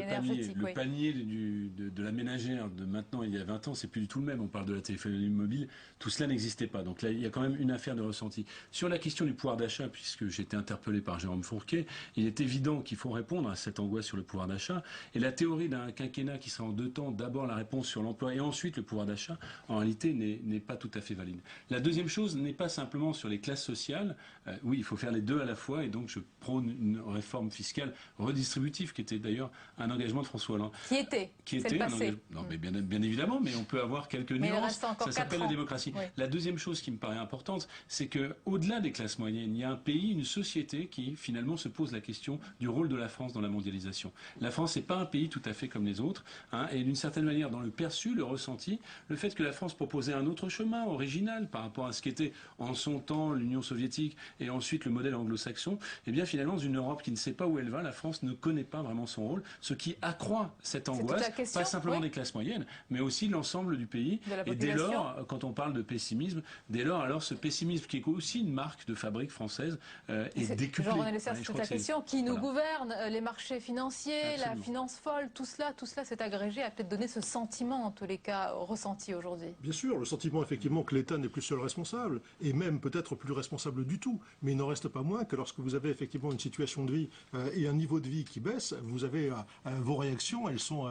le panier de la ménagère de maintenant, il y a 20 ans, c'est plus du tout le même. On parle de la téléphonie mobile. Tout cela n'existait pas. Donc là, il y a quand même une affaire de ressenti. Sur la question du pouvoir d'achat, puisque j'ai été interpellé par Jérôme Fourquet, il est évident qu'il faut répondre à cette angoisse sur le pouvoir d'achat. Et la théorie d'un quinquennat qui sera en 2 temps, d'abord la réponse sur l'emploi et ensuite le pouvoir d'achat, en réalité n'est pas tout à fait valide. La deuxième chose n'est pas simplement sur les classes sociales. Oui, il faut faire les deux à la fois, et donc je prône une réforme fiscale redistributive, qui était d'ailleurs un engagement de François Hollande. Qui était un engagement. Non, mais bien évidemment, mais on peut avoir quelques nuances. Ça s'appelle la démocratie. Oui. La deuxième chose qui me paraît importante, c'est que au-delà des classes moyennes, il y a un pays, une société qui finalement se pose la question du rôle de la France dans la mondialisation. La France n'est pas un pays tout à fait comme les autres, hein, et d'une certaine manière, dans le perçu, le ressenti, le fait que la France proposait un autre chemin original par rapport à ce qu'était en son temps l'Union soviétique et ensuite le modèle anglo-saxon, eh bien finalement, dans une Europe qui ne sait pas où elle va, la France ne connaît pas vraiment son rôle, ce qui accroît cette angoisse, pas simplement des classes moyennes, mais aussi l'ensemble du pays. Et dès lors, quand on parle de pessimisme, dès lors, alors ce pessimisme qui est aussi une marque de fabrique française est décuplé. Jean-René Lesser, c'est la question. Qui nous gouverne? Les marchés financiers, la finance folle, tout cela s'est agrégé à peut-être donner ce sentiment, en tous les cas, ressenti aujourd'hui. Bien sûr, le sentiment effectivement que l'État n'est plus seul responsable, et même peut-être plus responsable du tout. Mais il n'en reste pas moins que lorsque vous avez effectivement une situation de vie et un niveau de vie qui baisse, vous avez vos réactions, elles sont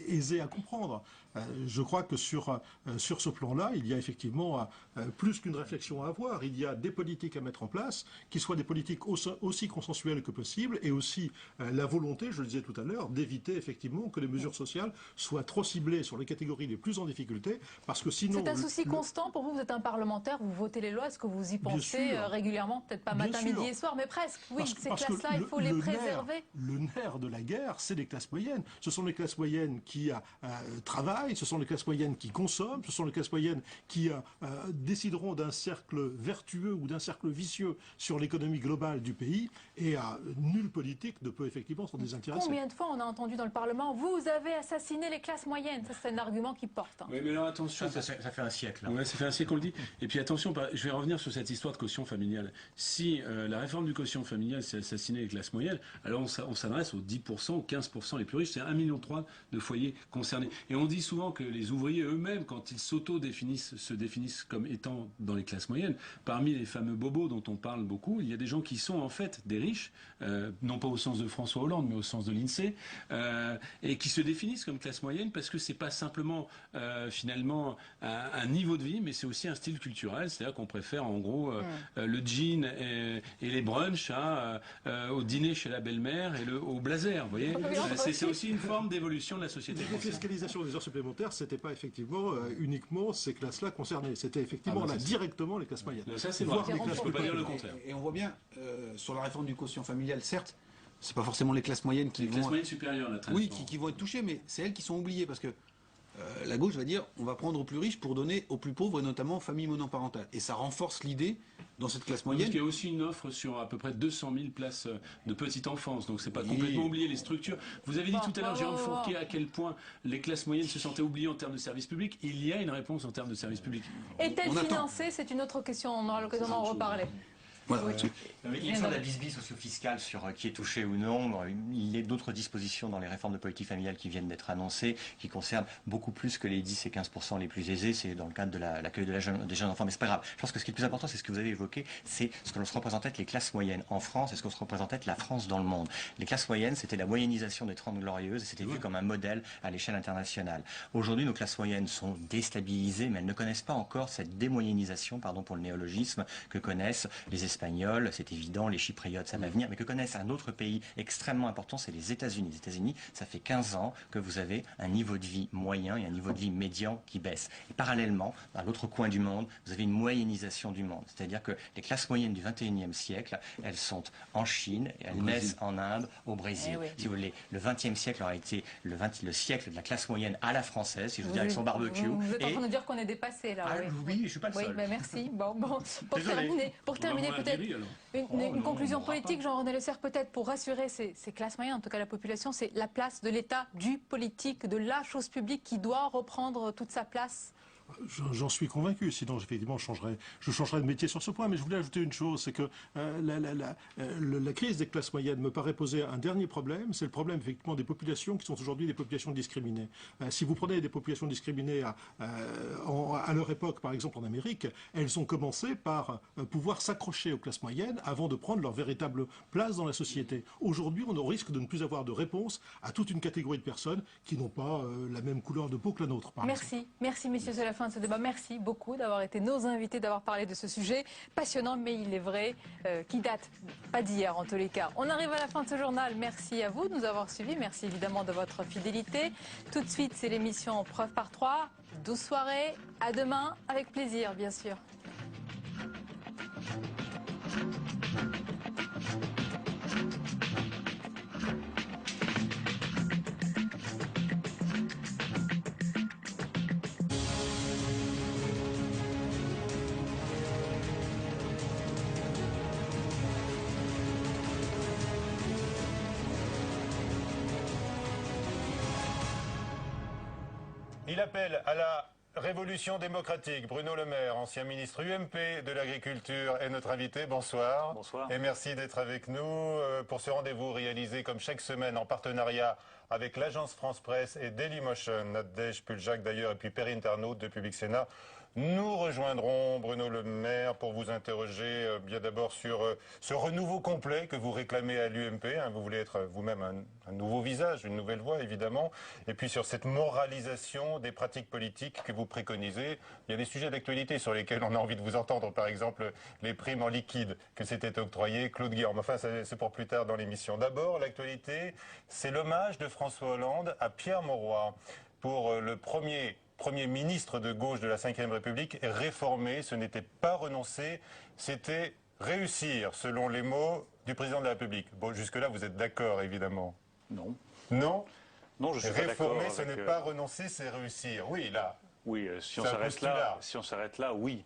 aisées à comprendre. Je crois que sur ce plan-là, il y a effectivement plus qu'une réflexion à avoir. Il y a des politiques à mettre en place, qui soient des politiques aussi consensuelles que possible, et aussi la volonté, je le disais tout à l'heure, d'éviter effectivement que les mesures sociales soient trop ciblées sur les catégories les plus en difficulté, parce que sinon... C'est un souci constant pour vous, vous êtes un parlementaire, vous votez les lois, est-ce que vous y pensez régulièrement? Peut-être pas matin, midi et soir, mais presque. Oui, ces classes-là, il faut les préserver. Le nerf de la guerre, c'est les classes moyennes. Ce sont les classes moyennes qui travaillent, ce sont les classes moyennes qui consomment, ce sont les classes moyennes qui décideront d'un cercle vertueux ou d'un cercle vicieux sur l'économie globale du pays, et nulle politique ne peut effectivement s'en désintéresser. Combien de fois on a entendu dans le Parlement, vous avez assassiné les classes moyennes? Ça, c'est un argument qui porte. Oui, mais alors attention. Ça fait un siècle. Oui, ça fait un siècle qu'on le dit. Et puis attention, je vais revenir sur cette histoire de quotient familial. Si la réforme du quotient familial, c'est assassiner les classes moyennes, alors on s'adresse aux 10%, aux 15% les plus riches. C'est 1,3 million de foyers concernés. Et on dit souvent que les ouvriers eux-mêmes, quand ils se définissent comme étant dans les classes moyennes, parmi les fameux bobos dont on parle beaucoup, il y a des gens qui sont en fait des riches, non pas au sens de François Hollande, mais au sens de l'INSEE, et qui se définissent comme classe moyenne parce que c'est pas simplement finalement un niveau de vie, mais c'est aussi un style culturel, c'est-à-dire qu'on préfère en gros le jean et les brunchs au dîner chez la belle-mère et au blazer, vous voyez. C'est aussi une forme d'évolution de la société française. La fiscalisation des heures supplémentaires, c'était pas effectivement uniquement ces classes-là concernées, c'était effectivement directement les classes moyennes. Ça c'est vrai, je peux pas dire le contraire. Et on voit bien, sur la réforme du quotient familial, certes, c'est pas forcément les classes moyennes qui vont... Les classes moyennes supérieures, là, oui, qui vont être touchées, mais c'est elles qui sont oubliées, parce que la gauche va dire, on va prendre aux plus riches pour donner aux plus pauvres, et notamment aux familles monoparentales. Et ça renforce l'idée, dans cette classe moyenne... Parce qu'il y a aussi une offre sur à peu près 200 000 places de petite enfance, donc c'est pas complètement oublié les structures. Vous avez dit tout à l'heure, Jérôme Fourquet, à quel point les classes moyennes se sentaient oubliées en termes de services publics. Il y a une réponse en termes de services publics. Est-elle financée? C'est une autre question, on aura l'occasion d'en reparler. Voilà. Il y a toujours la bisbille socio-fiscale sur qui est touché ou non. Il y a d'autres dispositions dans les réformes de politique familiale qui viennent d'être annoncées, qui concernent beaucoup plus que les 10 et 15% les plus aisés. C'est dans le cadre de l'accueil des jeunes enfants. Mais c'est pas grave. Je pense que ce qui est le plus important, c'est ce que vous avez évoqué, c'est ce que l'on se représentait les classes moyennes en France et ce qu'on se représentait la France dans le monde. Les classes moyennes, c'était la moyennisation des 30 glorieuses et c'était vu comme un modèle à l'échelle internationale. Aujourd'hui, nos classes moyennes sont déstabilisées, mais elles ne connaissent pas encore cette démoyennisation, pardon pour le néologisme, que connaissent les Espagnols, c'est évident, les Chypriotes, ça va venir, mais que connaissent un autre pays extrêmement important, c'est les États-Unis. Les États-Unis, ça fait 15 ans que vous avez un niveau de vie moyen et un niveau de vie médian qui baisse. Et parallèlement, à l'autre coin du monde, vous avez une moyennisation du monde. C'est-à-dire que les classes moyennes du 21e siècle, elles sont en Chine, et elles naissent en Inde, au Brésil. Si vous voulez, le 20e siècle aura été le siècle de la classe moyenne à la française, si je veux dire, avec son barbecue. Vous êtes en train de dire qu'on est dépassé là. Oui, je suis pas le seul. Oui, merci. Bon, pour terminer peut-être une conclusion politique, Jean-René Lesser, peut-être pour rassurer ces classes moyennes, en tout cas la population, c'est la place de l'État, du politique, de la chose publique qui doit reprendre toute sa place. J'en suis convaincu, sinon effectivement je changerais de métier sur ce point. Mais je voulais ajouter une chose, c'est que la crise des classes moyennes me paraît poser un dernier problème, c'est le problème effectivement des populations qui sont aujourd'hui des populations discriminées. Si vous prenez des populations discriminées à leur époque, par exemple en Amérique, elles ont commencé par pouvoir s'accrocher aux classes moyennes avant de prendre leur véritable place dans la société. Aujourd'hui, on risque de ne plus avoir de réponse à toute une catégorie de personnes qui n'ont pas la même couleur de peau que la nôtre. Merci, merci messieurs, c'est la fin de ce débat. Merci beaucoup d'avoir été nos invités, d'avoir parlé de ce sujet passionnant, mais il est vrai, qui date pas d'hier en tous les cas. On arrive à la fin de ce journal. Merci à vous de nous avoir suivis. Merci évidemment de votre fidélité. Tout de suite, c'est l'émission Preuve par 3. Douce soirée. À demain, avec plaisir, bien sûr. Il appelle à la révolution démocratique. Bruno Le Maire, ancien ministre UMP de l'Agriculture, est notre invité. Bonsoir. Bonsoir. Et merci d'être avec nous pour ce rendez-vous réalisé comme chaque semaine en partenariat avec l'agence France Presse et Dailymotion. Nadège Puljac d'ailleurs et puis Perrine Tarnaud de Public Sénat. Nous rejoindrons Bruno Le Maire pour vous interroger bien d'abord sur ce renouveau complet que vous réclamez à l'UMP. Vous voulez être vous-même un nouveau visage, une nouvelle voix évidemment. Et puis sur cette moralisation des pratiques politiques que vous préconisez. Il y a des sujets d'actualité sur lesquels on a envie de vous entendre. Par exemple, les primes en liquide que s'était octroyé Claude Guillaume. Enfin, c'est pour plus tard dans l'émission. D'abord, l'actualité, c'est l'hommage de François Hollande à Pierre Mauroy pour le Premier ministre de gauche de la Ve République. Réformer, ce n'était pas renoncer, c'était réussir, selon les mots du président de la République. Bon, jusque-là, vous êtes d'accord, évidemment? Non. Non? Non, je suis pas d'accord. Réformer, ce n'est pas renoncer, c'est réussir. Oui, là. Oui, si on s'arrête là, oui.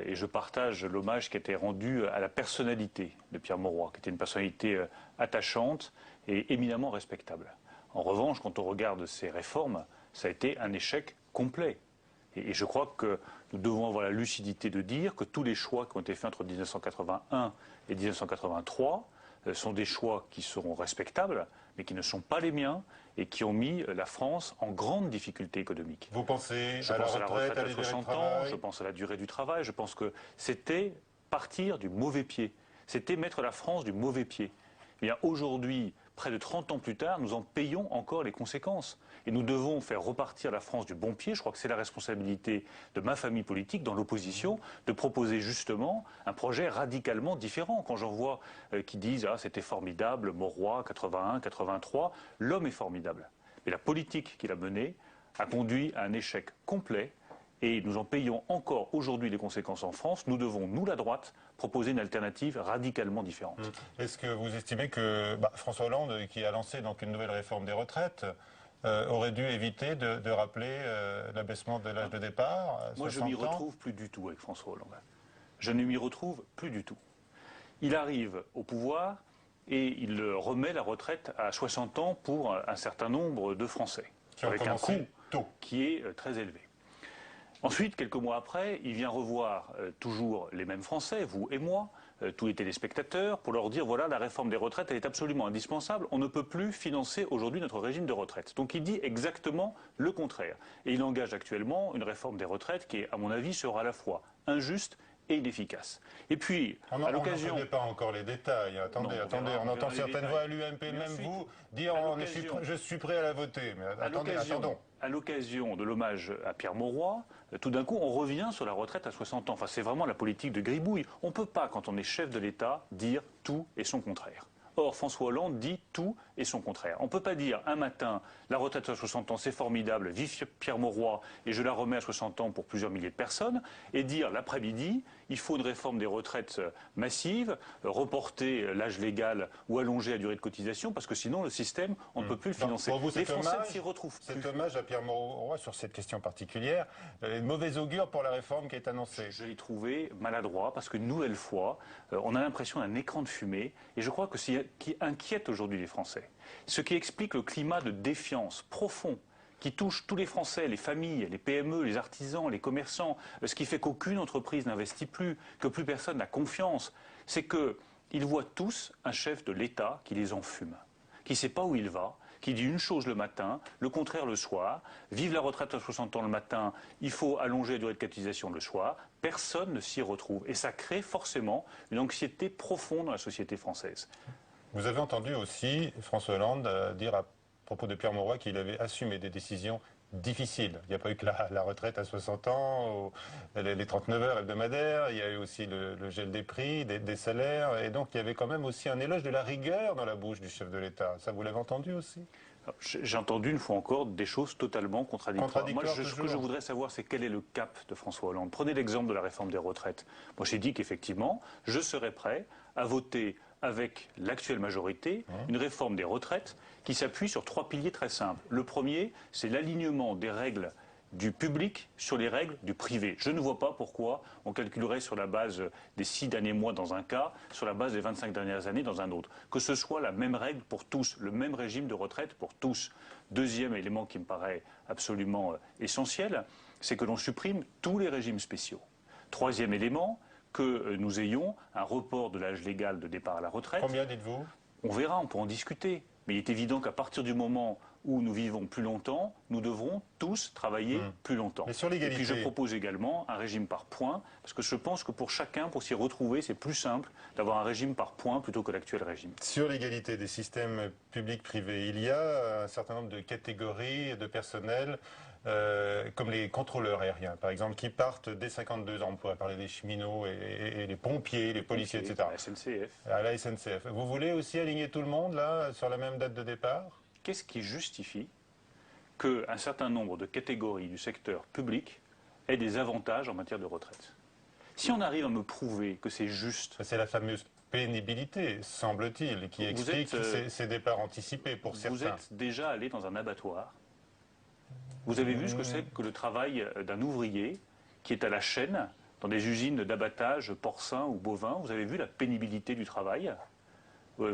Et je partage l'hommage qui a été rendu à la personnalité de Pierre Mauroy, qui était une personnalité attachante et éminemment respectable. En revanche, quand on regarde ces réformes, ça a été un échec complet. Et je crois que nous devons avoir la lucidité de dire que tous les choix qui ont été faits entre 1981 et 1983 sont des choix qui seront respectables, mais qui ne sont pas les miens et qui ont mis la France en grande difficulté économique. Vous pensez à la retraite à 60 ans, je pense à la durée du travail, je pense que c'était partir du mauvais pied. C'était mettre la France du mauvais pied. Eh bien, aujourd'hui, près de 30 ans plus tard, nous en payons encore les conséquences. Et nous devons faire repartir la France du bon pied. Je crois que c'est la responsabilité de ma famille politique, dans l'opposition, de proposer justement un projet radicalement différent. Quand j'en vois qui disent « Ah, c'était formidable, Mauroy, 81, 83 », l'homme est formidable. Mais la politique qu'il a menée a conduit à un échec complet. Et nous en payons encore aujourd'hui les conséquences en France. Nous devons, nous la droite, proposer une alternative radicalement différente. Est-ce que vous estimez que François Hollande, qui a lancé donc une nouvelle réforme des retraites, aurait dû éviter de rappeler l'abaissement de l'âge de départ à 60 ans? Moi, je ne m'y retrouve plus du tout avec François Hollande. Je ne m'y retrouve plus du tout. Il arrive au pouvoir et il remet la retraite à 60 ans pour un certain nombre de Français, avec un coût qui est très élevé. Ensuite, quelques mois après, il vient revoir toujours les mêmes Français, vous et moi, tous les téléspectateurs, pour leur dire voilà, la réforme des retraites, elle est absolument indispensable, on ne peut plus financer aujourd'hui notre régime de retraite. Donc il dit exactement le contraire. Et il engage actuellement une réforme des retraites qui, à mon avis, sera à la fois injuste et inefficace. Et puis, à l'occasion... On ne connaît pas encore les détails. Attendez, on entend certaines voix à l'UMP, même vous, dire je suis prêt à la voter. Mais attendons. À l'occasion de l'hommage à Pierre Mauroy, tout d'un coup, on revient sur la retraite à 60 ans. Enfin, c'est vraiment la politique de gribouille. On ne peut pas, quand on est chef de l'État, dire tout et son contraire. Or, François Hollande dit tout et son contraire. On ne peut pas dire un matin, la retraite à 60 ans, c'est formidable, vive Pierre Mauroy, et je la remets à 60 ans pour plusieurs milliers de personnes, et dire l'après-midi, il faut une réforme des retraites massive, reporter l'âge légal ou allonger la durée de cotisation, parce que sinon, le système, on ne peut plus le financer. Pour vous, les Français ne s'y retrouvent plus. Cet hommage à Pierre Mauroy sur cette question particulière, une mauvaise augure pour la réforme qui est annoncée. Je l'ai trouvé maladroit, parce qu'une nouvelle fois, on a l'impression d'un écran de fumée, et je crois que c'est qui inquiète aujourd'hui les Français. Ce qui explique le climat de défiance profond qui touche tous les Français, les familles, les PME, les artisans, les commerçants, ce qui fait qu'aucune entreprise n'investit plus, que plus personne n'a confiance, c'est qu'ils voient tous un chef de l'État qui les enfume, qui ne sait pas où il va, qui dit une chose le matin, le contraire le soir, vive la retraite à 60 ans le matin, il faut allonger la durée de capitalisation le soir, personne ne s'y retrouve. Et ça crée forcément une anxiété profonde dans la société française. Vous avez entendu aussi François Hollande dire à propos de Pierre Mauroy qu'il avait assumé des décisions difficiles. Il n'y a pas eu que la retraite à 60 ans, les 39 heures hebdomadaires, il y a eu aussi le gel des prix, des salaires, et donc il y avait quand même aussi un éloge de la rigueur dans la bouche du chef de l'État. Ça, vous l'avez entendu aussi? J'ai entendu une fois encore des choses totalement contradictoires. Moi, ce que je voudrais savoir, c'est quel est le cap de François Hollande. Prenez l'exemple de la réforme des retraites. Moi, j'ai dit qu'effectivement, je serais prêt à voter avec l'actuelle majorité une réforme des retraites qui s'appuie sur 3 piliers très simples. Le premier, c'est l'alignement des règles du public sur les règles du privé. Je ne vois pas pourquoi on calculerait sur la base des 6 derniers mois dans un cas, sur la base des 25 dernières années dans un autre. Que ce soit la même règle pour tous, le même régime de retraite pour tous. Deuxième élément qui me paraît absolument essentiel, c'est que l'on supprime tous les régimes spéciaux. Troisième élément, que nous ayons un report de l'âge légal de départ à la retraite. Combien dites-vous? On verra, on peut en discuter. Mais il est évident qu'à partir du moment où nous vivons plus longtemps, nous devrons tous travailler plus longtemps. Mais sur l'égalité. Et puis je propose également un régime par points, parce que je pense que pour chacun, pour s'y retrouver, c'est plus simple d'avoir un régime par points plutôt que l'actuel régime. Sur l'égalité des systèmes publics-privés, il y a un certain nombre de catégories de personnel, comme les contrôleurs aériens, par exemple, qui partent dès 52 ans. On pourrait parler des cheminots et les pompiers, les policiers, etc. À la SNCF. À la SNCF. Vous voulez aussi aligner tout le monde, là, sur la même date de départ? Qu'est-ce qui justifie qu'un certain nombre de catégories du secteur public aient des avantages en matière de retraite? Si on arrive à me prouver que c'est juste... C'est la fameuse pénibilité, semble-t-il, qui explique ces départs anticipés pour certains. Vous êtes déjà allé dans un abattoir. Vous avez vu ce que c'est que le travail d'un ouvrier qui est à la chaîne dans des usines d'abattage porcin ou bovin. Vous avez vu la pénibilité du travail.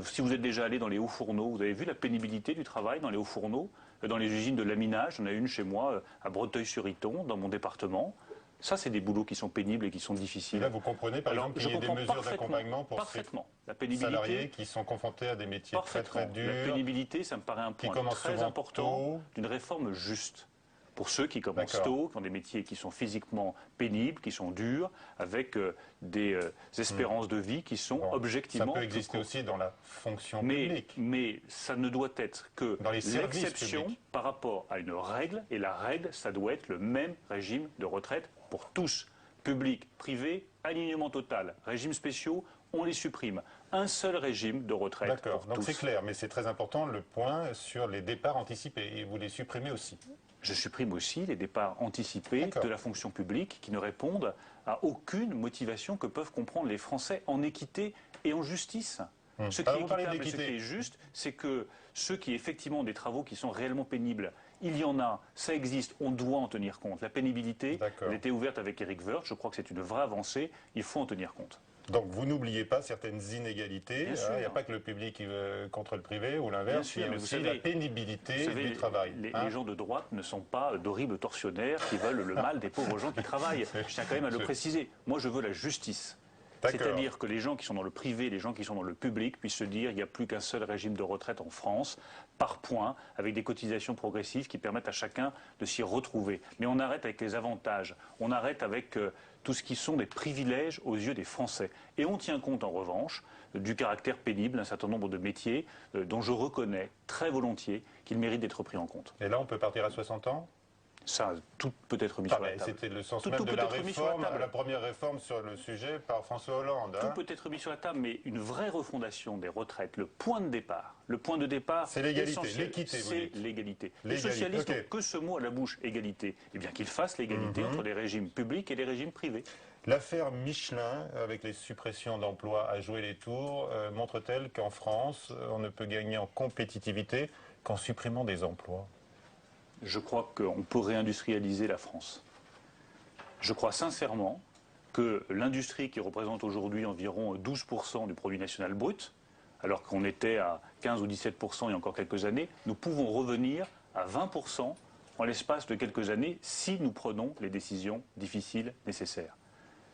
Si vous êtes déjà allé dans les hauts fourneaux, vous avez vu la pénibilité du travail dans les hauts fourneaux, dans les usines de laminage. J'en ai une chez moi à Breteuil-sur-Iton, dans mon département. Ça, c'est des boulots qui sont pénibles et qui sont difficiles. Et là, vous comprenez, par exemple, qu'il y ait des mesures d'accompagnement pour ces salariés qui sont confrontés à des métiers très très durs. La pénibilité, ça me paraît un point très important d'une réforme juste. Pour ceux qui commencent tôt, qui ont des métiers qui sont physiquement pénibles, qui sont durs, avec des espérances de vie qui sont objectivement... Ça peut exister aussi dans la fonction publique. Mais ça ne doit être que l'exception par rapport à une règle, et la règle, ça doit être le même régime de retraite pour tous. Public, privé, alignement total, régimes spéciaux, on les supprime. Un seul régime de retraite pour tous. D'accord, donc c'est clair, mais c'est très important le point sur les départs anticipés, et vous les supprimez aussi. Je supprime aussi les départs anticipés de la fonction publique qui ne répondent à aucune motivation que peuvent comprendre les Français en équité et en justice. Ce qui est équitable et ce qui est juste, c'est que ceux qui effectivement ont des travaux qui sont réellement pénibles, il y en a, ça existe, on doit en tenir compte. La pénibilité, elle était ouverte avec Éric Woerth, je crois que c'est une vraie avancée, il faut en tenir compte. Donc vous n'oubliez pas certaines inégalités, il n'y a pas que le public contre le privé ou l'inverse, il y a aussi la pénibilité du travail. Les gens de droite ne sont pas d'horribles tortionnaires qui veulent le mal des pauvres gens qui travaillent. Je tiens quand même à le préciser. Moi je veux la justice. C'est-à-dire que les gens qui sont dans le privé, les gens qui sont dans le public puissent se dire qu'il n'y a plus qu'un seul régime de retraite en France, par points, avec des cotisations progressives qui permettent à chacun de s'y retrouver. Mais on arrête avec les avantages, on arrête avec tout ce qui sont des privilèges aux yeux des Français. Et on tient compte en revanche du caractère pénible d'un certain nombre de métiers dont je reconnais très volontiers qu'ils méritent d'être pris en compte. Et là on peut partir à 60 ans ? Ça, tout peut être mis sur la table. C'était le sens même de la réforme, la première réforme sur le sujet par François Hollande. Tout peut être mis sur la table, mais une vraie refondation des retraites, le point de départ, c'est l'égalité, l'équité. C'est l'égalité. Les socialistes n'ont que ce mot à la bouche, égalité. Eh bien qu'ils fassent l'égalité entre les régimes publics et les régimes privés. L'affaire Michelin, avec les suppressions d'emplois à jouer les tours, montre-t-elle qu'en France, on ne peut gagner en compétitivité qu'en supprimant des emplois ? Je crois qu'on peut réindustrialiser la France. Je crois sincèrement que l'industrie qui représente aujourd'hui environ 12% du produit national brut, alors qu'on était à 15 ou 17% il y a encore quelques années, nous pouvons revenir à 20% en l'espace de quelques années si nous prenons les décisions difficiles nécessaires.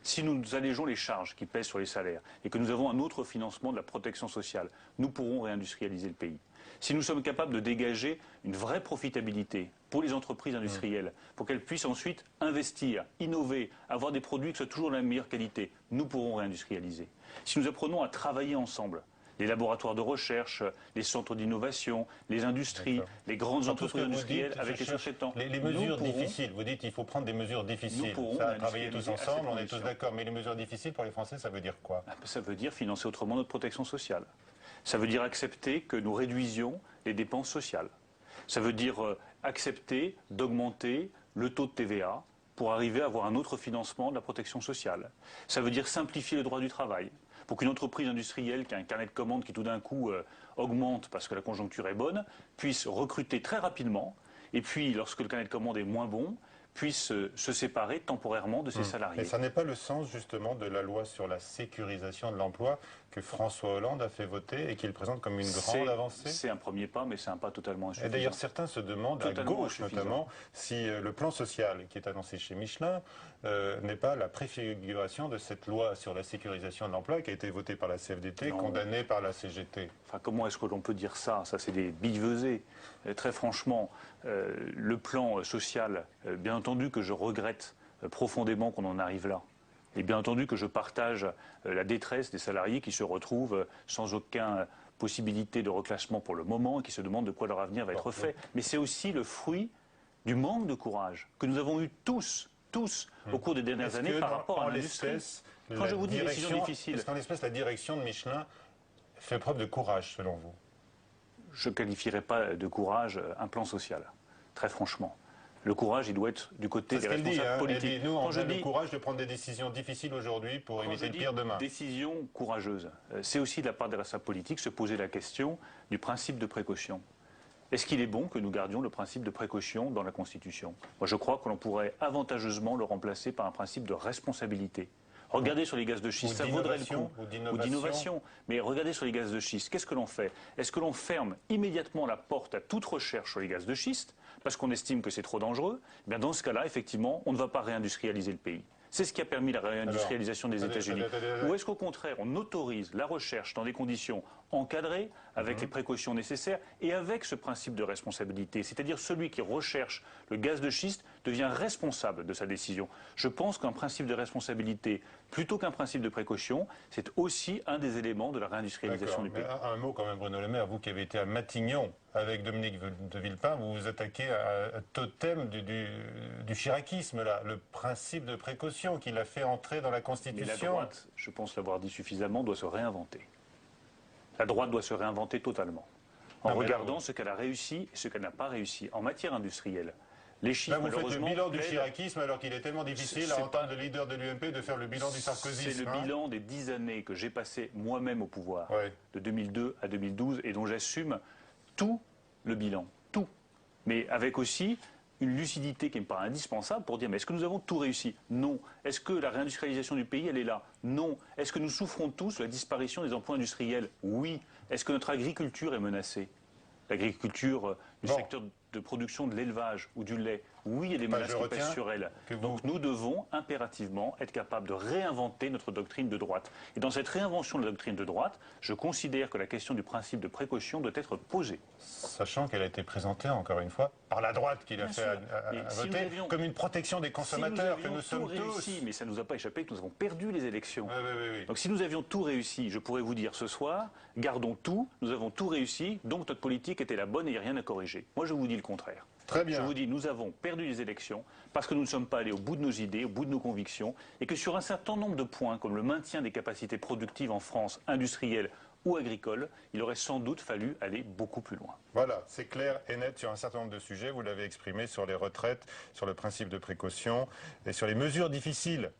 Si nous allégeons les charges qui pèsent sur les salaires et que nous avons un autre financement de la protection sociale, nous pourrons réindustrialiser le pays. Si nous sommes capables de dégager une vraie profitabilité pour les entreprises industrielles, pour qu'elles puissent ensuite investir, innover, avoir des produits qui soient toujours de la meilleure qualité, nous pourrons réindustrialiser. Si nous apprenons à travailler ensemble, les laboratoires de recherche, les centres d'innovation, les industries, les grandes entreprises industrielles avec les sous-traitants. Les mesures difficiles, vous dites qu'il faut prendre des mesures difficiles. Ça, travailler tous ensemble, on est tous d'accord. Mais les mesures difficiles pour les Français, ça veut dire quoi? Ça veut dire financer autrement notre protection sociale. Ça veut dire accepter que nous réduisions les dépenses sociales. Ça veut dire accepter d'augmenter le taux de TVA pour arriver à avoir un autre financement de la protection sociale. Ça veut dire simplifier le droit du travail. Pour qu'une entreprise industrielle qui a un carnet de commandes qui tout d'un coup augmente parce que la conjoncture est bonne, puisse recruter très rapidement, et puis lorsque le carnet de commandes est moins bon, puisse se séparer temporairement de ses salariés. Et ça n'est pas le sens justement de la loi sur la sécurisation de l'emploi que François Hollande a fait voter et qu'il présente comme une grande avancée? C'est un premier pas, mais c'est un pas totalement insuffisant. Et d'ailleurs, certains se demandent, à gauche notamment, si le plan social qui est annoncé chez Michelin n'est pas la préfiguration de cette loi sur la sécurisation de l'emploi qui a été votée par la CFDT, condamnée par la CGT. Enfin, comment est-ce que l'on peut dire ça? Ça, c'est des billevesées. Très franchement, le plan social, bien entendu que je regrette profondément qu'on en arrive là. Et bien entendu que je partage la détresse des salariés qui se retrouvent sans aucune possibilité de reclassement pour le moment et qui se demandent de quoi leur avenir va être fait. Mais c'est aussi le fruit du manque de courage que nous avons eu tous au cours des dernières années par rapport à l'industrie. Quand je vous dis décision difficile... Est-ce qu'en l'espèce, la direction de Michelin fait preuve de courage, selon vous? Je ne qualifierais pas de courage un plan social, très franchement. Le courage, il doit être du côté des responsables politiques. Elle dit, nous, on a le courage de prendre des décisions difficiles aujourd'hui pour éviter le pire demain. Décision courageuse. C'est aussi de la part des responsables politiques se poser la question du principe de précaution. Est-ce qu'il est bon que nous gardions le principe de précaution dans la Constitution? Moi, je crois que l'on pourrait avantageusement le remplacer par un principe de responsabilité. Regardez sur les gaz de schiste, ça vaudrait le coup. Ou d'innovation. Mais regardez sur les gaz de schiste, qu'est-ce que l'on fait? Est-ce que l'on ferme immédiatement la porte à toute recherche sur les gaz de schiste parce qu'on estime que c'est trop dangereux? Eh bien, dans ce cas-là, effectivement, on ne va pas réindustrialiser le pays. C'est ce qui a permis la réindustrialisation des États-Unis. Ou est-ce qu'au contraire, on autorise la recherche dans des conditions encadrées, avec les précautions nécessaires et avec ce principe de responsabilité? C'est-à-dire celui qui recherche le gaz de schiste devient responsable de sa décision. Je pense qu'un principe de responsabilité, plutôt qu'un principe de précaution, c'est aussi un des éléments de la réindustrialisation du pays. Un mot quand même, Bruno Le Maire, vous qui avez été à Matignon avec Dominique de Villepin, vous vous attaquez à un totem du chiraquisme, là, le principe de précaution qu'il a fait entrer dans la Constitution. Mais la droite, je pense l'avoir dit suffisamment, doit se réinventer. La droite doit se réinventer totalement, en regardant ce qu'elle a réussi et ce qu'elle n'a pas réussi en matière industrielle. Les chiffres, là, vous faites le bilan du chiraquisme alors qu'il est tellement difficile à entendre le leader de l'UMP de faire le bilan du sarkozysme. C'est le bilan des 10 années que j'ai passées moi-même au pouvoir, de 2002 à 2012, et dont j'assume tout le bilan, tout. Mais avec aussi une lucidité qui me paraît indispensable pour dire, mais est-ce que nous avons tout réussi? Non. Est-ce que la réindustrialisation du pays, elle est là? Non. Est-ce que nous souffrons tous de la disparition des emplois industriels? Oui. Est-ce que notre agriculture est menacée? L'agriculture du secteur de production de l'élevage ou du lait, oui, il y a des menaces qui pèsent sur elle. Donc nous devons impérativement être capables de réinventer notre doctrine de droite. Et dans cette réinvention de la doctrine de droite, je considère que la question du principe de précaution doit être posée. Sachant qu'elle a été présentée, encore une fois, par la droite qui l'a fait voter, comme une protection des consommateurs que nous sommes tous. Mais ça ne nous a pas échappé que nous avons perdu les élections. Donc si nous avions tout réussi, je pourrais vous dire ce soir, gardons tout, nous avons tout réussi, donc notre politique était la bonne et il n'y a rien à corriger. Moi je vous dis le contraire. Très bien. Je vous dis, nous avons perdu les élections parce que nous ne sommes pas allés au bout de nos idées, au bout de nos convictions, et que sur un certain nombre de points, comme le maintien des capacités productives en France, industrielles ou agricoles, il aurait sans doute fallu aller beaucoup plus loin. Voilà, c'est clair et net sur un certain nombre de sujets. Vous l'avez exprimé sur les retraites, sur le principe de précaution et sur les mesures difficiles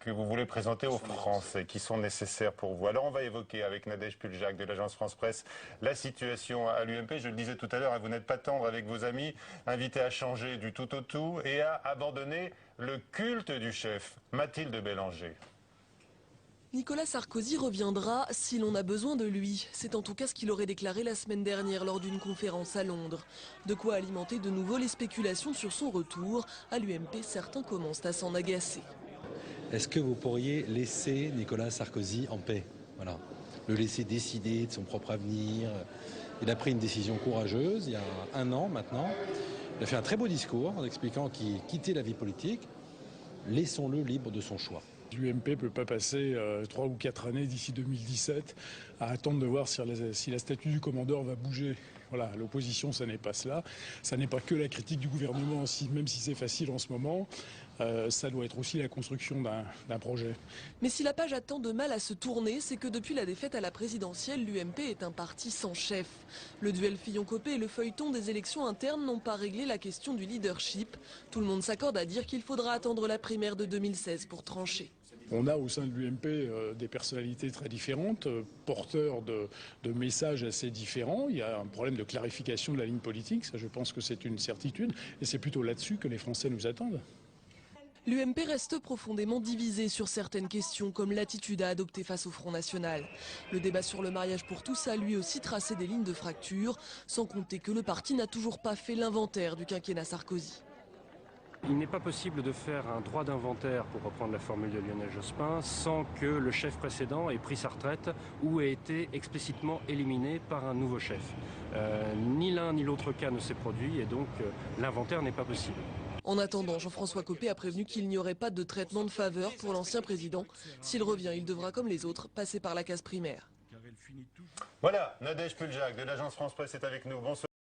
que vous voulez présenter aux Français, qui sont nécessaires pour vous. Alors on va évoquer avec Nadège Puljac de l'agence France-Presse la situation à l'UMP. Je le disais tout à l'heure, vous n'êtes pas tendre avec vos amis, invités à changer du tout au tout et à abandonner le culte du chef. Mathilde Bélanger. Nicolas Sarkozy reviendra si l'on a besoin de lui. C'est en tout cas ce qu'il aurait déclaré la semaine dernière lors d'une conférence à Londres. De quoi alimenter de nouveau les spéculations sur son retour. À l'UMP, certains commencent à s'en agacer. Est-ce que vous pourriez laisser Nicolas Sarkozy en paix? Voilà. Le laisser décider de son propre avenir. Il a pris une décision courageuse il y a 1 an maintenant. Il a fait un très beau discours en expliquant qu'il quittait la vie politique. Laissons-le libre de son choix. L'UMP ne peut pas passer 3 ou 4 années d'ici 2017 à attendre de voir si la statue du commandeur va bouger. Voilà, l'opposition, ça n'est pas cela. Ça n'est pas que la critique du gouvernement, même si c'est facile en ce moment. Ça doit être aussi la construction d'un projet. Mais si la page a tant de mal à se tourner, c'est que depuis la défaite à la présidentielle, l'UMP est un parti sans chef. Le duel Fillon-Copé et le feuilleton des élections internes n'ont pas réglé la question du leadership. Tout le monde s'accorde à dire qu'il faudra attendre la primaire de 2016 pour trancher. On a au sein de l'UMP des personnalités très différentes, porteurs de messages assez différents. Il y a un problème de clarification de la ligne politique, ça je pense que c'est une certitude, et c'est plutôt là-dessus que les Français nous attendent. L'UMP reste profondément divisée sur certaines questions, comme l'attitude à adopter face au Front National. Le débat sur le mariage pour tous a lui aussi tracé des lignes de fracture, sans compter que le parti n'a toujours pas fait l'inventaire du quinquennat Sarkozy. Il n'est pas possible de faire un droit d'inventaire, pour reprendre la formule de Lionel Jospin, sans que le chef précédent ait pris sa retraite ou ait été explicitement éliminé par un nouveau chef. Ni l'un ni l'autre cas ne s'est produit et donc l'inventaire n'est pas possible. En attendant, Jean-François Copé a prévenu qu'il n'y aurait pas de traitement de faveur pour l'ancien président. S'il revient, il devra, comme les autres, passer par la case primaire. Voilà, Nadège Puljac de l'agence France Presse est avec nous. Bonsoir.